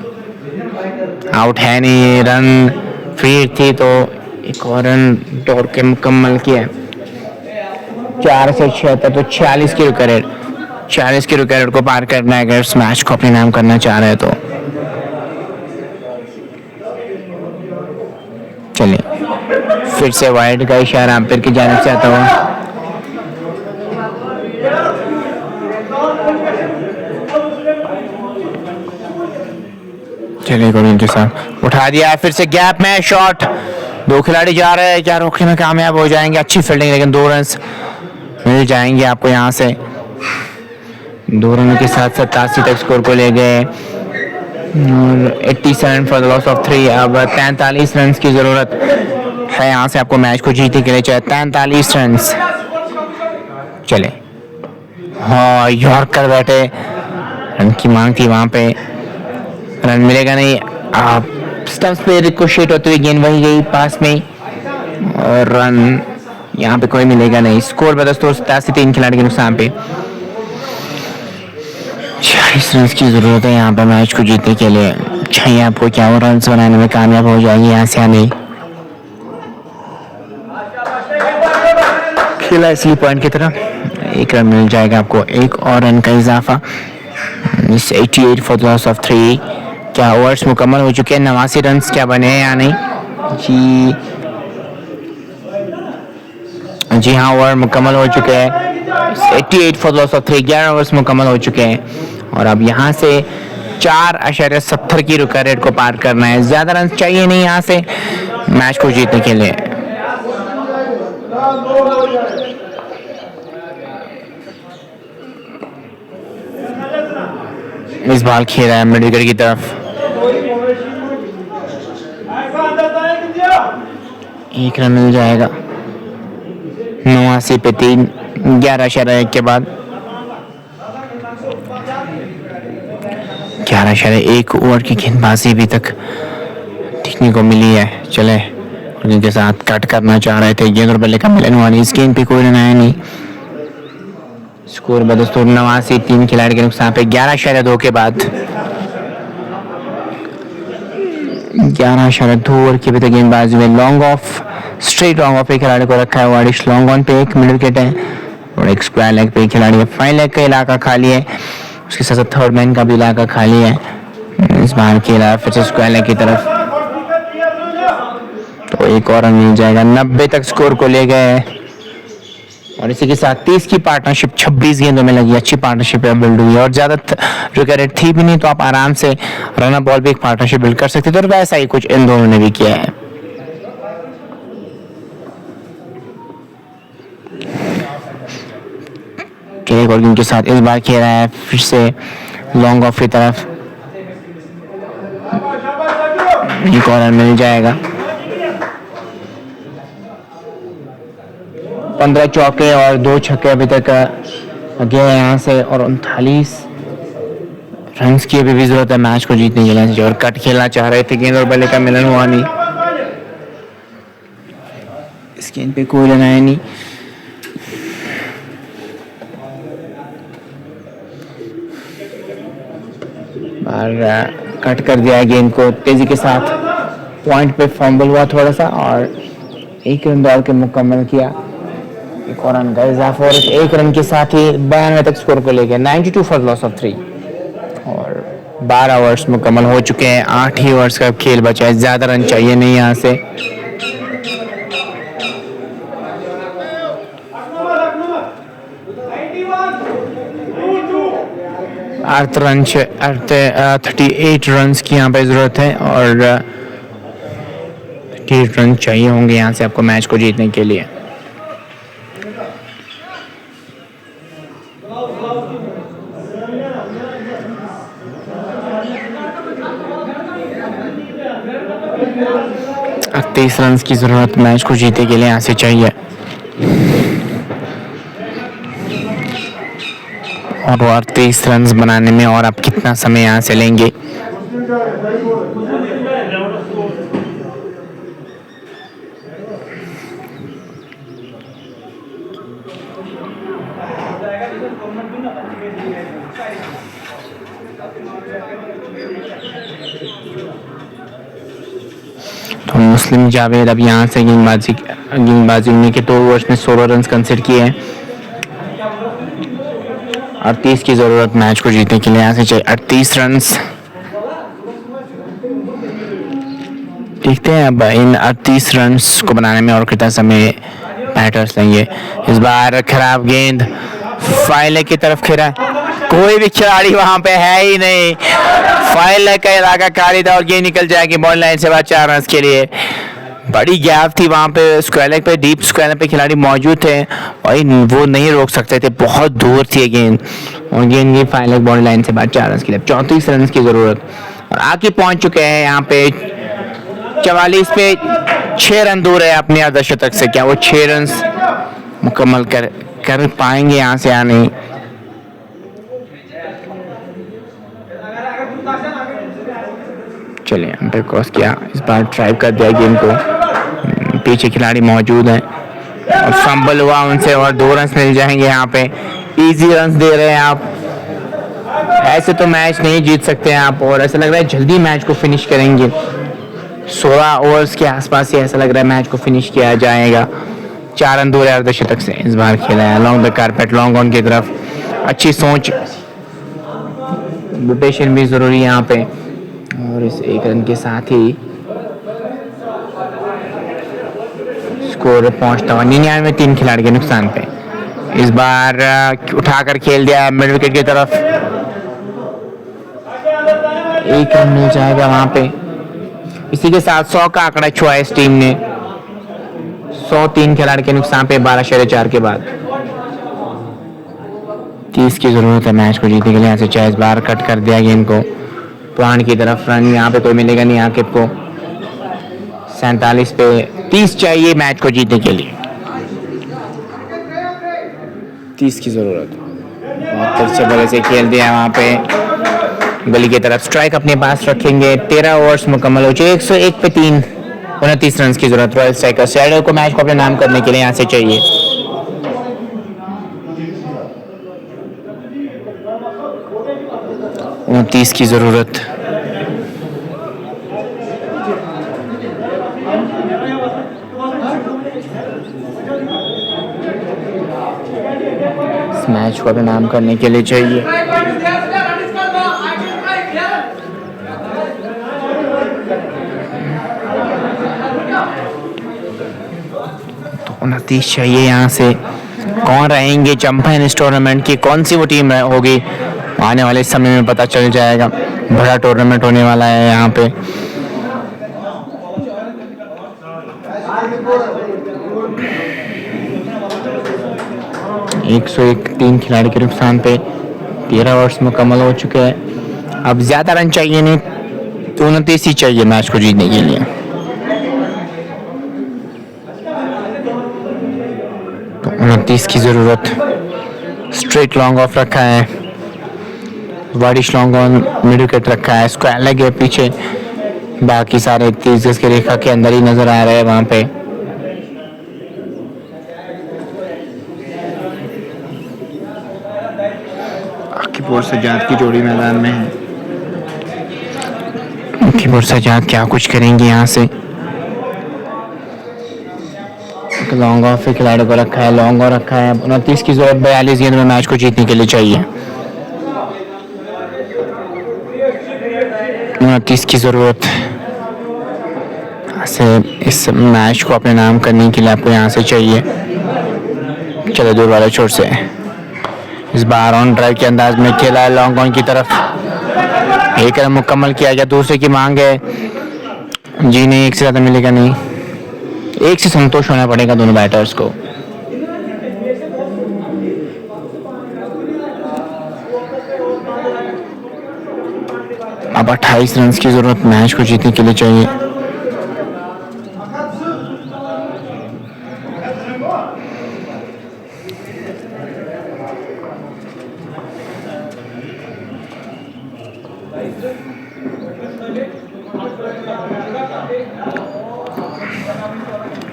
आउट है नहीं। रन फ्रीड थी तो एक और रन दौड़ के मुकम्मल किया। 4 से 76 तो 40 की रुका रेट, 40 की रुका रेट को पार करना है अगर इस मैच को अपने नाम करना चाह रहे हैं तो। चलिए फिर से वाइड का इशारा अंपायर की जानिब से आता हुआ, चलिए गोविंद के साथ उठा दिया है। फिर से गैप में शॉट, 2 खिलाड़ी जा रहे हैं, क्या रोकने में कामयाब हो जाएंगे। अच्छी फील्डिंग, लेकिन 2 रन मिल जाएंगे आपको यहाँ से। 2 रनों के साथ 87 तक स्कोर को ले गए, और 87 फॉर द लॉस ऑफ 3। अब 43 रन की जरूरत है यहाँ से आपको मैच को जीतने के लिए, चाहे 43 रन। चले हाँ, यॉर्कर बैठे, रन की मांग थी वहां पे, रन मिलेगा नहीं। आप स्टंप्स पे रिकोशेट होते हुए गेंद वही गई पास में, और रन यहाँ पे कोई मिलेगा नहीं। स्कोर बदस्तूर 87, 3 खिलाड़ी के नुकसान पे। 40 रन की जरूरत है यहाँ पे मैच को जीतने के लिए, चाहिए आपको क्या वो रन बनाने में कामयाब हो जाएगी यहाँ से या नहीं। खेला इसलिए पॉइंट की तरफ, 1 रन मिल जाएगा आपको, 1 और रन का इजाफा। 88 फॉर द लॉस ऑफ 3। क्या ओवर्स मुकम्मल हो चुके हैं, 89 रन क्या बने हैं या नहीं। जी हाँ, ओवर मुकम्मल हो चुके हैं। 88 for the loss of 3, 11 overs मुकम्मल हो चुके हैं, और अब यहाँ से 4.70 की रुका रेट को पार करना है। ज्यादा रन चाहिए नहीं यहाँ से मैच को जीतने के लिए। इस बाल खेल रहा है मिड विकेट की तरफ, 1 रन मिल जाएगा। 89 पे 3, 11.1 के बाद 11.1 ओवर की गेंदबाजी अभी तक देखने को मिली है। चले उनके साथ कट करना चाह रहे थे, गेंद और बल्ले का मिलन हुआ नहीं, इस गेंद पे कोई रन आया नहीं। स्कोर बदस्तूर 89, 3 खिलाड़ी के नुकसान पे। 11.2 के बाद 11.2 ओवर की अभी तक गेंदबाजी में long off, straight long off पे खिलाड़ी को रखा है। वाडिश लॉन्ग ऑन पे 1 मिड विकेट है, और 1 स्क्वायर लेग पे खिलाड़ी है। फाइन लेग का इलाका खाली है, उसके साथ साथ थर्ड मैन का भी इलाका खाली है। इस बार खेला फिर से स्क्वायर लेग की तरफ, तो 1 और रन मिल जाएगा। 90 तक स्कोर को ले गए, और इसी के साथ 30 की पार्टनरशिप 26 गेंदों में लगी। अच्छी पार्टनरशिप बिल्ड हुई है, और ज्यादा विकेट रेट थी भी नहीं, तो आप आराम से रन बॉल भी एक पार्टनरशिप बिल्ड कर सकते थे, और वैसा ही कुछ इन दोनों ने भी किया है। खेल एक और गेंद के साथ इस बार खेल रहा है फिर से लॉन्ग ऑफ की तरफ, एक और रन मिल जाएगा। 15 चौके और 2 छक्के अभी तक गए यहाँ से और 39 रन की अभी भी जरूरत है मैच को जीतने के लिए। और कट खेलना चाह रहे थे, गेंद और बल्ले का मिलन हुआ नहीं, इस गेंद पे कोई रन आया नहीं। और कट कर दिया गेंद को तेजी के साथ, पॉइंट पे फंबल हुआ थोड़ा सा और एक रन डाल के मुकम्मल किया। एक और रन का इजाफा और एक रन के साथ ही 92 तक स्कोर को ले गए, 92 फॉर लॉस ऑफ 3। और 12 ओवर्स मुकम्मल हो चुके हैं, 8 ही ओवर्स का खेल बचा है, ज्यादा रन चाहिए नहीं यहाँ से। 38 रन की यहाँ पे जरूरत है और 38 रन चाहिए होंगे यहाँ से आपको मैच को जीतने के लिए। तेईस रन की जरूरत मैच को जीतने के लिए यहाँ से चाहिए और 23 रन बनाने में और आप कितना समय यहाँ से लेंगे। तो मुस्लिम जावेद अब यहाँ से गेंदबाजी में के 2 ओवर्स में 16 रन कंसीडर किए हैं। 38 की जरूरत मैच को जीतने के लिए यहाँ से चाहिए, 38 रन। देखते हैं अब इन 38 रन को बनाने में और कितना समय बैटर्स लेंगे। इस बार खराब गेंद फाइल की तरफ खेला, कोई भी खिलाड़ी वहां पे है ही नहीं, फाइल का इलाका खाली था और गेंद निकल जाएगी बॉल लाइन से बाद 4 रन के लिए। बड़ी गैप थी वहां पे, स्क्वायर पे, डीप स्क्वायर पे खिलाड़ी मौजूद थे और वो नहीं रोक सकते थे, बहुत दूर थी गेंद और गेंद की फाइल बॉल लाइन से बाद 4 रन के लिए। 34 रन की जरूरत और आगे पहुंच चुके हैं यहाँ पे 44 पे 6 रन दूर है अपने अर्धशतक से। क्या वो 6 रन मुकम्मल कर पाएंगे यहाँ से या नहीं? चलिए अंडर क्रॉस किया, इस बार ड्राइव कर दिया गेंद को, पीछे खिलाड़ी मौजूद हैं और फंबल हुआ उनसे और 2 रन मिल जाएंगे। यहाँ पे इजी रन दे रहे हैं आप, ऐसे तो मैच नहीं जीत सकते हैं आप और ऐसा लग रहा है जल्दी मैच को फिनिश करेंगे। 16 ओवर्स के आसपास ही ऐसा लग रहा है मैच को फिनिश किया जाएगा। 4 रन दूर है अर्धशतक से, इस बार खेला है long the carpet, long on की तरफ। अच्छी सोच, रोटेशन भी जरूरी है यहाँ पे और इस 1 रन के साथ ही स्कोर पहुंचता हुआ 99 में 3 खिलाड़ी के नुकसान पे। इस बार उठाकर खेल दिया मिड विकेट की तरफ, 1 रन मिल जाएगा वहां पे। इसी के साथ 100 का आंकड़ा छुआ इस टीम ने, 103 खिलाड़ी के नुकसान पे 12/4 के बाद। 30 की जरूरत है मैच को जीतने के लिए। यहाँ से 40 बार कट कर दिया गेंद को पुरान की तरफ, रन यहाँ पे कोई मिलेगा नहीं आकिब को। 47 पे 30 चाहिए मैच को जीतने के लिए, 30 की जरूरत। बहुत अच्छे बल्ले से खेल दिया वहां पे गली की तरफ, स्ट्राइक अपने पास रखेंगे। 13 ओवर्स मुकम्मल हो चुके, 101 पे 3, 29 रन की जरूरत। रॉयल स्ट्राइकर सैडो को मैच को अपने नाम करने के लिए यहाँ से चाहिए। उनतीस की जरूरत। इस मैच को अपने नाम करने के लिए चाहिए। तो 29 चाहिए यहाँ से। कौन रहेंगे चैंपियन इस टूर्नामेंट की, कौन सी वो टीम होगी, आने वाले समय में पता चल जाएगा। बड़ा टूर्नामेंट होने वाला है यहाँ पे। 101 3 खिलाड़ी के नुकसान पे 13 ओवर्स मुकम्मल हो चुके हैं। अब ज़्यादा रन चाहिए नहीं, 29 ही चाहिए मैच को जीतने के लिए। तो 29 की ज़रूरत। स्ट्रेट लॉन्ग ऑफ रखा है, widish long on mid wicket रखा है, स्क्वायर लेग है पीछे, बाकी सारे 30 गज की रेखा के अंदर ही नजर आ रहे हैं वहां पे। आकिब और सज्जाद की जोड़ी मैदान में है। आकिब और सज्जाद क्या कुछ करेंगे यहाँ से। लॉन्ग ऑफ खिलाड़ी को रखा है, लॉन्ग ऑफ रखा है। 29 की जरूरत 42 गेंद में मैच को जीतने के लिए चाहिए। 29 की जरूरत से इस मैच को अपने नाम करने के लिए आपको यहाँ से चाहिए। चलो दूर वाले छोर से इस बार ऑन ड्राइव के अंदाज में खेला है लॉन्ग ऑन की तरफ, एक रन मुकम्मल किया गया। दूसरे की मांग है जी, नहीं एक से ज्यादा मिलेगा नहीं, एक से संतोष होना पड़ेगा दोनों बैटर्स को। अब 28 रन की जरूरत मैच को जीतने के लिए चाहिए।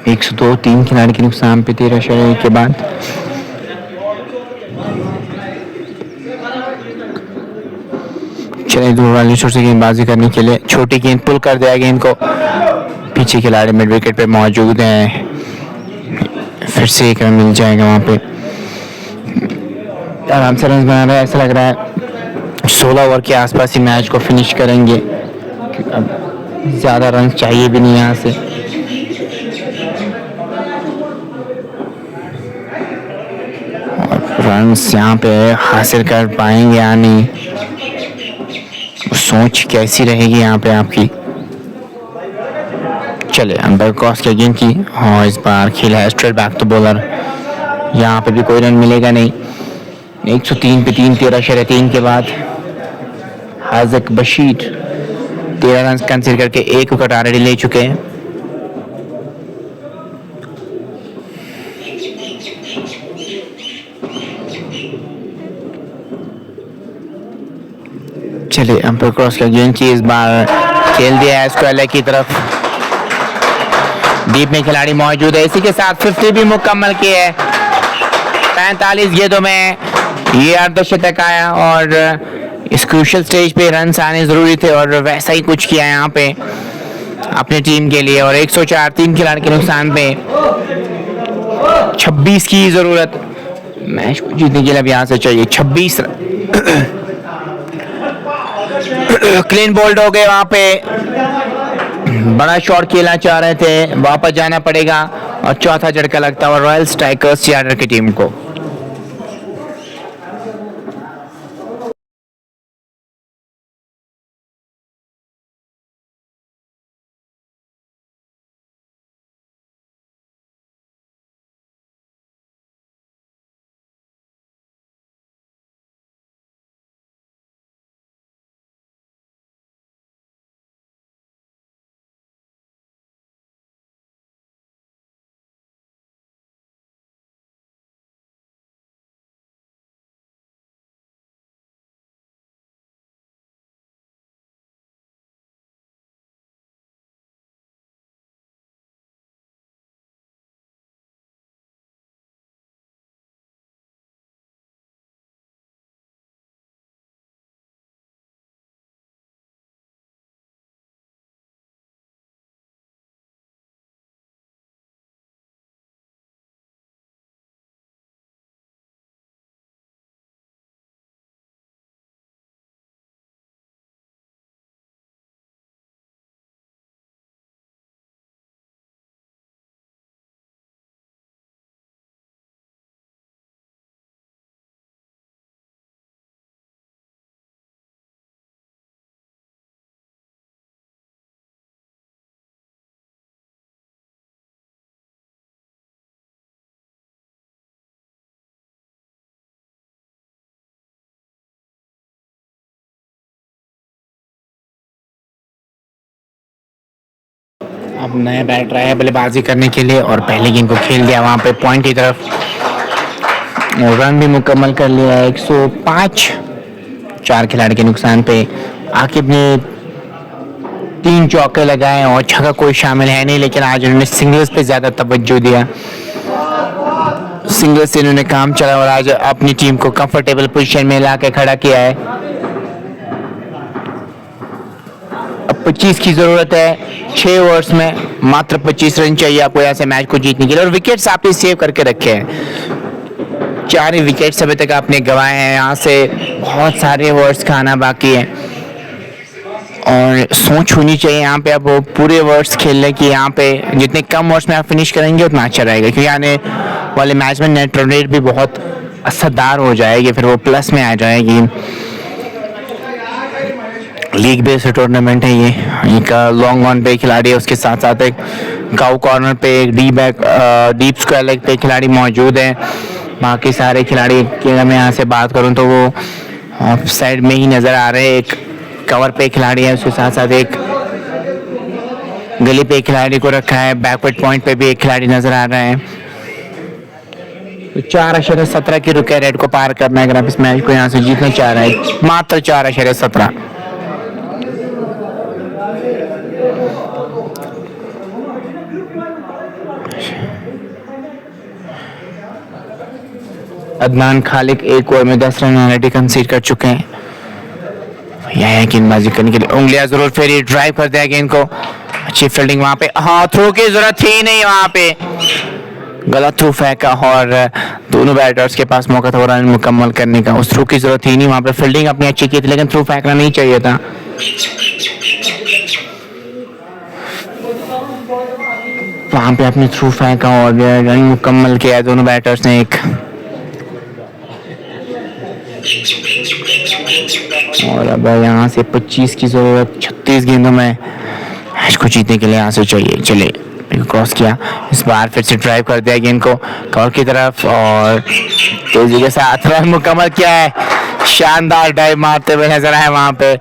एक सौ दो 3 खिलाड़ी के नुकसान पे 13 शरीर के बाद चले दूर वाली छोर से गेंदबाजी करने के लिए। छोटी गेंद पुल कर दिया गेंद को, पीछे खिलाड़ी मिड विकेट पे मौजूद हैं। फिर से एक रन मिल जाएगा वहां पे। आराम से रन बना रहा है, ऐसा लग रहा है 16 ओवर के आसपास ही मैच को फिनिश करेंगे। अब ज्यादा रन चाहिए भी नहीं यहाँ से। रन यहाँ पे हासिल कर पाएंगे या नहीं, सोच कैसी रहेगी यहाँ पे आपकी। चले अंदर क्रॉस किया गेंद की, हाँ इस बार खेला है स्ट्रेट बैक टू बॉलर, यहाँ पे भी कोई रन मिलेगा नहीं। 103 पे 3 13 शरे 3 के बाद हाजिक बशीर 13 रन कंसीडर करके एक विकेट ऑलरेडी ले चुके हैं। चलिए अंपायर क्रॉस का गेंद की, इस बार खेल दिया है स्क्वायर की तरफ। डीप में खिलाड़ी मौजूद है, इसी के साथ 50 भी मुकम्मल की है। 45 गेंदों में ये अर्धशतक आया और इस क्रूशियल स्टेज पे रन आने जरूरी थे और वैसा ही कुछ किया यहाँ पे अपनी टीम के लिए। और 104 3 खिलाड़ी के नुकसान पे 26 की जरूरत मैच को जीतने के लिए अब यहाँ से चाहिए 26 रन। क्लीन बोल्ड हो गए वहां पे, बड़ा शॉट खेलना चाह रहे थे, वापस जाना पड़ेगा और चौथा झटका लगता है रॉयल स्ट्राइकर्स सियाटल की टीम को। अब नया बैटर आया बल्लेबाजी करने के लिए और पहले गेंद को खेल दिया वहां पे पॉइंट की तरफ। रन भी मुकम्मल कर लिया है 105। 4 खिलाड़ी के नुकसान पे आकिब ने 3 चौके लगाए और छक्का कोई शामिल है नहीं, लेकिन आज उन्होंने सिंगल्स पे ज्यादा तवज्जो दिया। सिंगल्स से इन्होंने काम चला और आज अपनी टीम को कंफर्टेबल पोजीशन में ला के खड़ा किया है। अब 25 की जरूरत है 6 ओवर्स में, मात्र 25 रन चाहिए आपको यहाँ से मैच को जीतने के लिए। और विकेट्स आपने सेव करके रखे हैं, 4 ही विकेट्स अभी तक आपने गंवाए हैं। यहाँ से बहुत सारे ओवर्स खाना बाकी है और सोच होनी चाहिए यहाँ पे अब वो पूरे ओवर्स खेलने की। यहाँ पे जितने कम ओवर्स में आप फिनिश करेंगे उतना अच्छा रहेगा, क्योंकि आने वाले मैच में नेट रन रेट भी बहुत असरदार हो जाएगी, फिर वो प्लस में आ जाएगी। लीग बेस्ड टूर्नामेंट है ये, एक लॉन्ग ऑन पे खिलाड़ी है, उसके साथ साथ एक काउ कॉर्नर पे एक डीप स्क्वायर लेग पे खिलाड़ी मौजूद है। बाकी सारे खिलाड़ी की अगर मैं यहाँ से बात करूँ तो वो ऑफ साइड में ही नज़र आ रहे हैं। एक कवर पे खिलाड़ी है, उसके साथ साथ एक गली पे खिलाड़ी को रखा है। बैकवर्ड पॉइंट पे भी एक खिलाड़ी नजर आ रहा है। तो 4.17 की रुके रेड को पार करना है अगर आप इस मैच को यहाँ से जीतना चाह रहे हैं, मात्र 4.17। अदनान खालिक एक ओवर में 10 रन ऑलरेडी कंसीड कर चुके हैं। यह है गेंदबाजी करने के लिए उंगलियां जरूर फेरी, ड्राइव कर दिया गेंद को। अच्छी फील्डिंग वहां पे, हाँ थ्रो की जरूरत थी नहीं, वहां पे गलत थ्रो फेंका और दोनों बैटर्स के पास मौका था रन मुकम्मल करने का। उस थ्रो की जरूरत थी नहीं, वहां पे फील्डिंग अपनी अच्छी की थी, लेकिन थ्रो फेंकना नहीं चाहिए था। वहां पे अपने थ्रो फेंका और रन मुकम्मल किया दोनों बैटर्स ने। एक और अब यहाँ से 25 की जरूरत 36 गेंदों में मैच को जीतने के लिए यहाँ से चाहिए। चले क्रॉस किया, इस बार फिर से ड्राइव कर दिया गेंद को कवर की तरफ और तेजी के साथ रन मुकम्मल किया है। शानदार ड्राइव मारते हुए नजर आए वहां पे।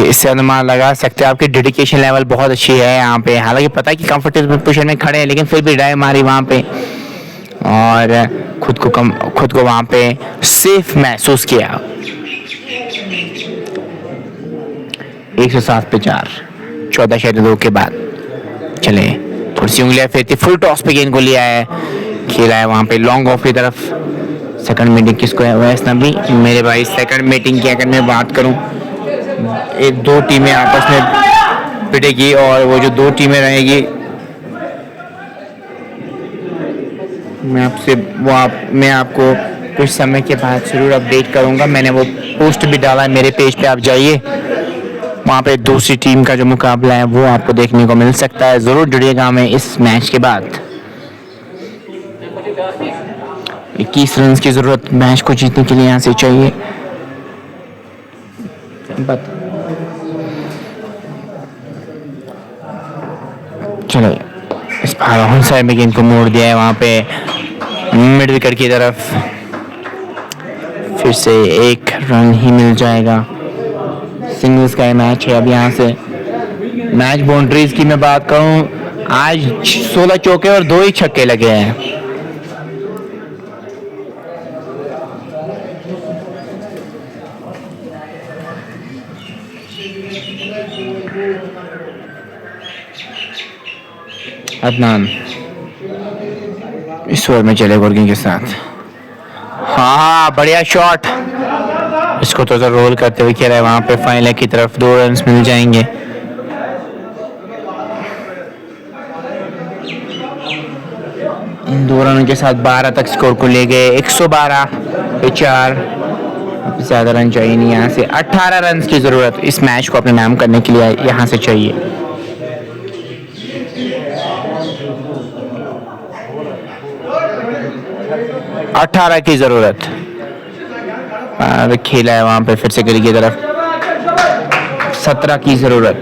इससे अनुमान लगा सकते हैं आपकी डेडिकेशन लेवल बहुत अच्छी है यहाँ पे। हालांकि पता है कि कंफर्टेबल पोजीशन में खड़े हैं, लेकिन फिर भी ड्राइव मारी वहां पे और खुद को वहां पे सेफ महसूस किया। 107 पे 4, 14.2 के बाद। चले थोड़ी सी उंगलियां फेरती, फुल टॉस पे गेंद को लिया है, खेला है वहां पे लॉन्ग ऑफ की तरफ। सेकंड मीटिंग किसको है? वैस नबी मेरे भाई। सेकंड मीटिंग की अगर मैं बात करूं, एक 2 टीमें आपस में भिड़ेगी और वो जो 2 टीमें रहेगी मैं आपको कुछ समय के बाद जरूर अपडेट करूंगा। मैंने वो पोस्ट भी डाला है मेरे पेज पे, आप जाइए वहाँ पे दूसरी टीम का जो मुकाबला है वो आपको देखने को मिल सकता है। जरूर जुड़िएगा हमें इस मैच के बाद। 21 रन की जरूरत मैच को जीतने के लिए यहाँ से चाहिए। चलो इस बार राहुल साहब में गेंद को मोड़ दिया है वहाँ पे मिड विकेट की तरफ। फिर से 1 रन ही मिल जाएगा। सिंगल्स का मैच है। अब यहाँ से मैच बाउंड्रीज की मैं बात करूं, आज 16 चौके और 2 ही छक्के लगे हैं। अदनान इस ओवर में चले गुर्गिंग के साथ। हाँ बढ़िया शॉट, इसको तो रोल करते हुए खेला है वहां पे। फाइनल की तरफ 2 रन मिल जाएंगे। इन 2 रनों के साथ 12 तक स्कोर को ले गए। 112 पे 4, अब ज्यादा रन चाहिए नहीं। यहाँ से 18 रन की जरूरत इस मैच को अपने नाम करने के लिए यहाँ से चाहिए। अठारह की जरूरत। खेला है वहां पे फिर से गली की तरफ। 17 की जरूरत।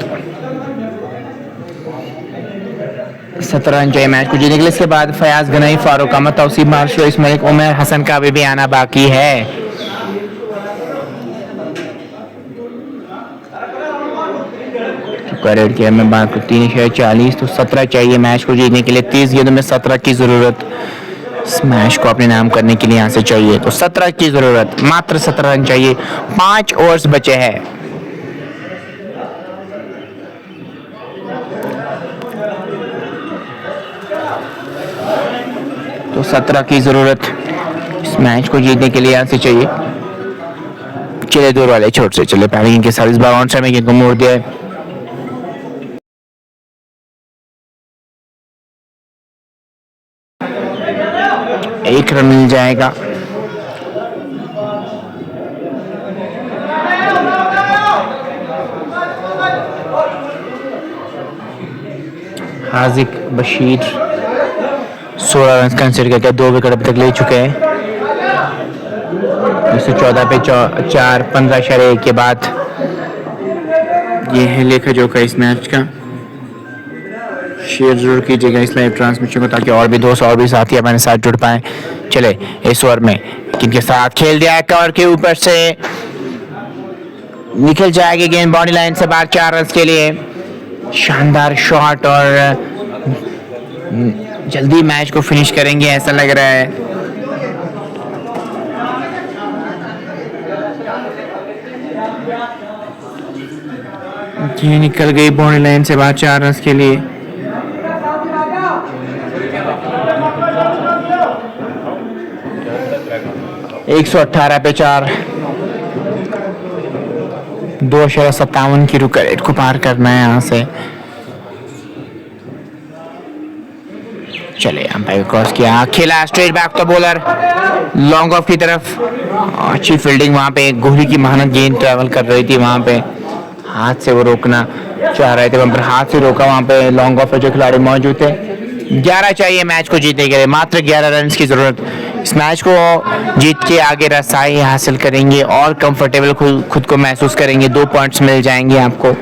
17 रन चाहिए मैच को जीतने के लिए। इसके बाद फयाज गनाई, फारूक अहमद, तौसीफ मार्शल, इस्माइल उमर हसन का भी आना बाकी है। करेक्ट किया। मैं बात करूँ 3/40 तो 17 चाहिए मैच को जीतने के लिए। 30 गेंदों में 17 की ज़रूरत इस मैच को अपने नाम करने के लिए यहाँ से चाहिए। तो 17 की ज़रूरत, मात्र 17 रन चाहिए। 5 ओवर्स बचे हैं। तो 17 की ज़रूरत इस मैच को जीतने के लिए यहाँ से चाहिए। चले दूर वाले छोर से चले पहले इनके साथ इस बार ऑन साइड में गेंद को मोड़ दिया है। एक रन मिल जाएगा। हाजिक बशीर 16 रन कंसीडर करके 2 विकेट अब तक ले चुके हैं। 114 पे 4 15/1 के बाद ये है लेखा जोखा इस मैच का। शेयर जरूर कीजिएगा इस लाइव ट्रांसमिशन को ताकि और भी दोस्त और भी साथी हमारे साथ जुड़ पाए। चले इस ओवर में किनके साथ खेल दिया है, कवर के ऊपर से निकल जाएगी गेंद बाउंड्री लाइन से बाहर 4 रन के लिए। शानदार शॉट और जल्दी मैच को फिनिश करेंगे ऐसा लग रहा है। ये निकल गई बाउंड्री लाइन से बाहर 4 रन के लिए। एक 118 पे 4 2.57 की रुक रेट को पार करना है यहाँ से। चले अंपायर क्रॉस किया, खेला स्ट्रेट बैक तो बॉलर लॉन्ग ऑफ की तरफ। अच्छी फील्डिंग वहां पे, कोहली की मेहनत गेंद ट्रैवल कर रही थी वहां पे, हाथ से वो रोकना चाह रहे थे वहां पर, हाथ से रोका वहां पे। लॉन्ग ऑफ पे जो खिलाड़ी मौजूद थे। 11 चाहिए मैच को जीतने के लिए, मात्र 11 रन की जरूरत। इस मैच को जीत के आगे रसाई हासिल करेंगे और कंफर्टेबल खुद को महसूस करेंगे। 2 पॉइंट्स मिल जाएंगे आपको।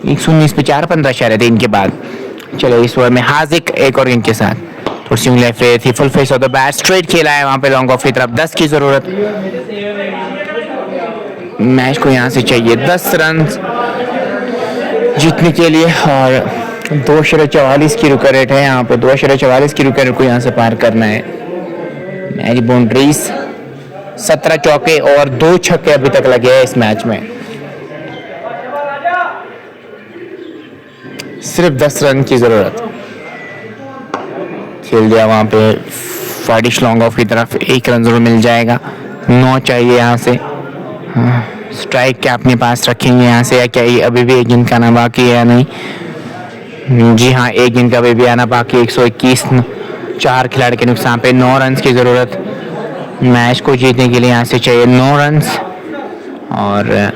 119 पे 4 15/3 के बाद। चलो इस ओवर में हाजिक एक और गेंद के साथ थोड़ी सी लेफ्ट थी, full face of the bat, straight खेला है वहां पे लॉन्ग ऑफ की तरफ। 10 की जरूरत मैच को यहाँ से चाहिए, 10 रन जीतने के लिए। और 2.44 की रुका रेट है यहाँ पे, 2.44 की रुका रेट को यहाँ से पार करना है। मैच बाउंड्रीज 17 चौके और 2 छक्के अभी तक लगे हैं इस मैच में। सिर्फ 10 रन की जरूरत। खेल दिया वहां पे फाडिश लॉन्ग ऑफ की तरफ, 1 रन जरूर मिल जाएगा। 9 चाहिए यहाँ से। स्ट्राइक क्या अपने पास रखेंगे यहाँ से, या क्या अभी भी एक गेंद का आना बाकी है या नहीं? जी हाँ, एक गेंद का अभी भी आना बाकी। 121 4 खिलाड़ी के नुकसान पे 9 रन की जरूरत मैच को जीतने के लिए यहाँ से चाहिए। 9 रन। और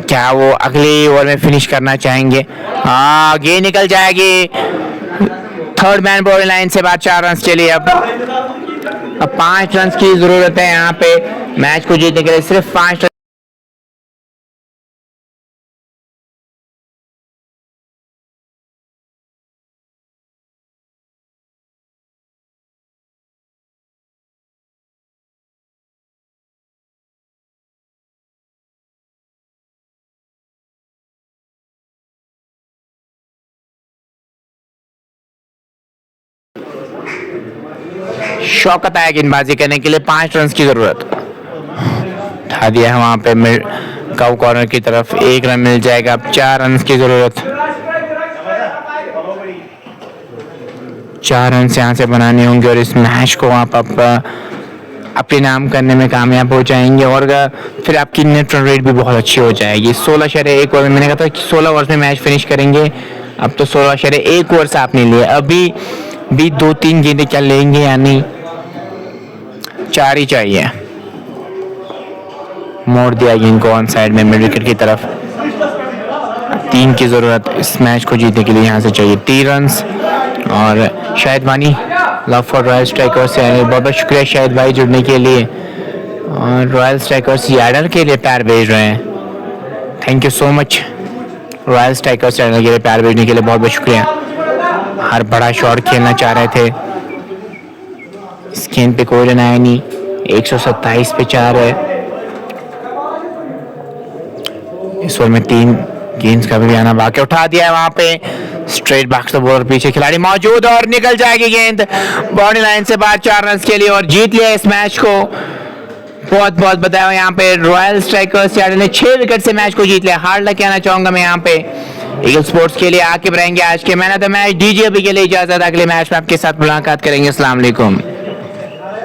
क्या वो अगले ओवर में फिनिश करना चाहेंगे? हाँ, गेंद निकल जाएगी थर्ड मैन बाउंड्री लाइन से बाद 4 रन के लिए। अब 5 रन की जरूरत है यहाँ पे मैच को जीतने के लिए, सिर्फ 5 रन। शौकत आया गेंदबाजी करने के लिए, 5 रन की जरूरत। उठा दिया है वहां पे कव कॉर्नर की तरफ, 1 रन मिल जाएगा। अब 4 रन की जरूरत। 4 रन यहाँ से बनाने होंगे और इस मैच को आप अपने नाम करने में कामयाब हो जाएंगे। और फिर आपकी नेट रन रेट भी बहुत अच्छी हो जाएगी। 16.1 ओवर, मैंने कहा था कि 16 ओवर में मैच फिनिश करेंगे, अब तो 16.1 ओवर से आपने लिए। अभी भी 2-3 गेंदें क्या लेंगे या नहीं? 4 ही चाहिए। मोड़ दिया गेंद को ऑन साइड में मिड विकेट की तरफ। 3 की जरूरत इस मैच को जीतने के लिए यहाँ से चाहिए। 3 रन। और शाहिद वानी लव फॉर रॉयल स्ट्राइकर्स से बहुत बहुत शुक्रिया शाहिद भाई जुड़ने के लिए। और रॉयल स्ट्राइकर्स यार्डर के लिए प्यार भेज रहे हैं, thank you so much. Royal strikers channel के लिए प्यार भेजने के लिए बहुत बहुत शुक्रिया। हर बड़ा शॉट खेलना चाह रहे थे, इस गेंद पे कोई रन आया नहीं। 127 पे 4 है। इस ओवर में 3 गेंद का भी आना बाकी, उठा दिया है वहां पे स्ट्रेट बॉक्स तो बॉलर पीछे खिलाड़ी मौजूद और निकल जाएगी गेंद बाउंड्री लाइन से बाहर 4 रन के लिए और जीत लिया इस मैच को। बहुत बहुत बताया यहाँ पे रॉयल स्ट्राइकर्स सियाटल ने 6 विकेट से मैच को जीत लिया। हार्ड लक कहना चाहूंगा मैं यहाँ पे ईगल स्पोर्ट्स के लिए। आके रहेंगे आज के मैन ऑफ द मैच। दीजिए अभी के लिए इजाजत, अगले मैच में आपके साथ मुलाकात करेंगे। अस्सलाम वालेकुम।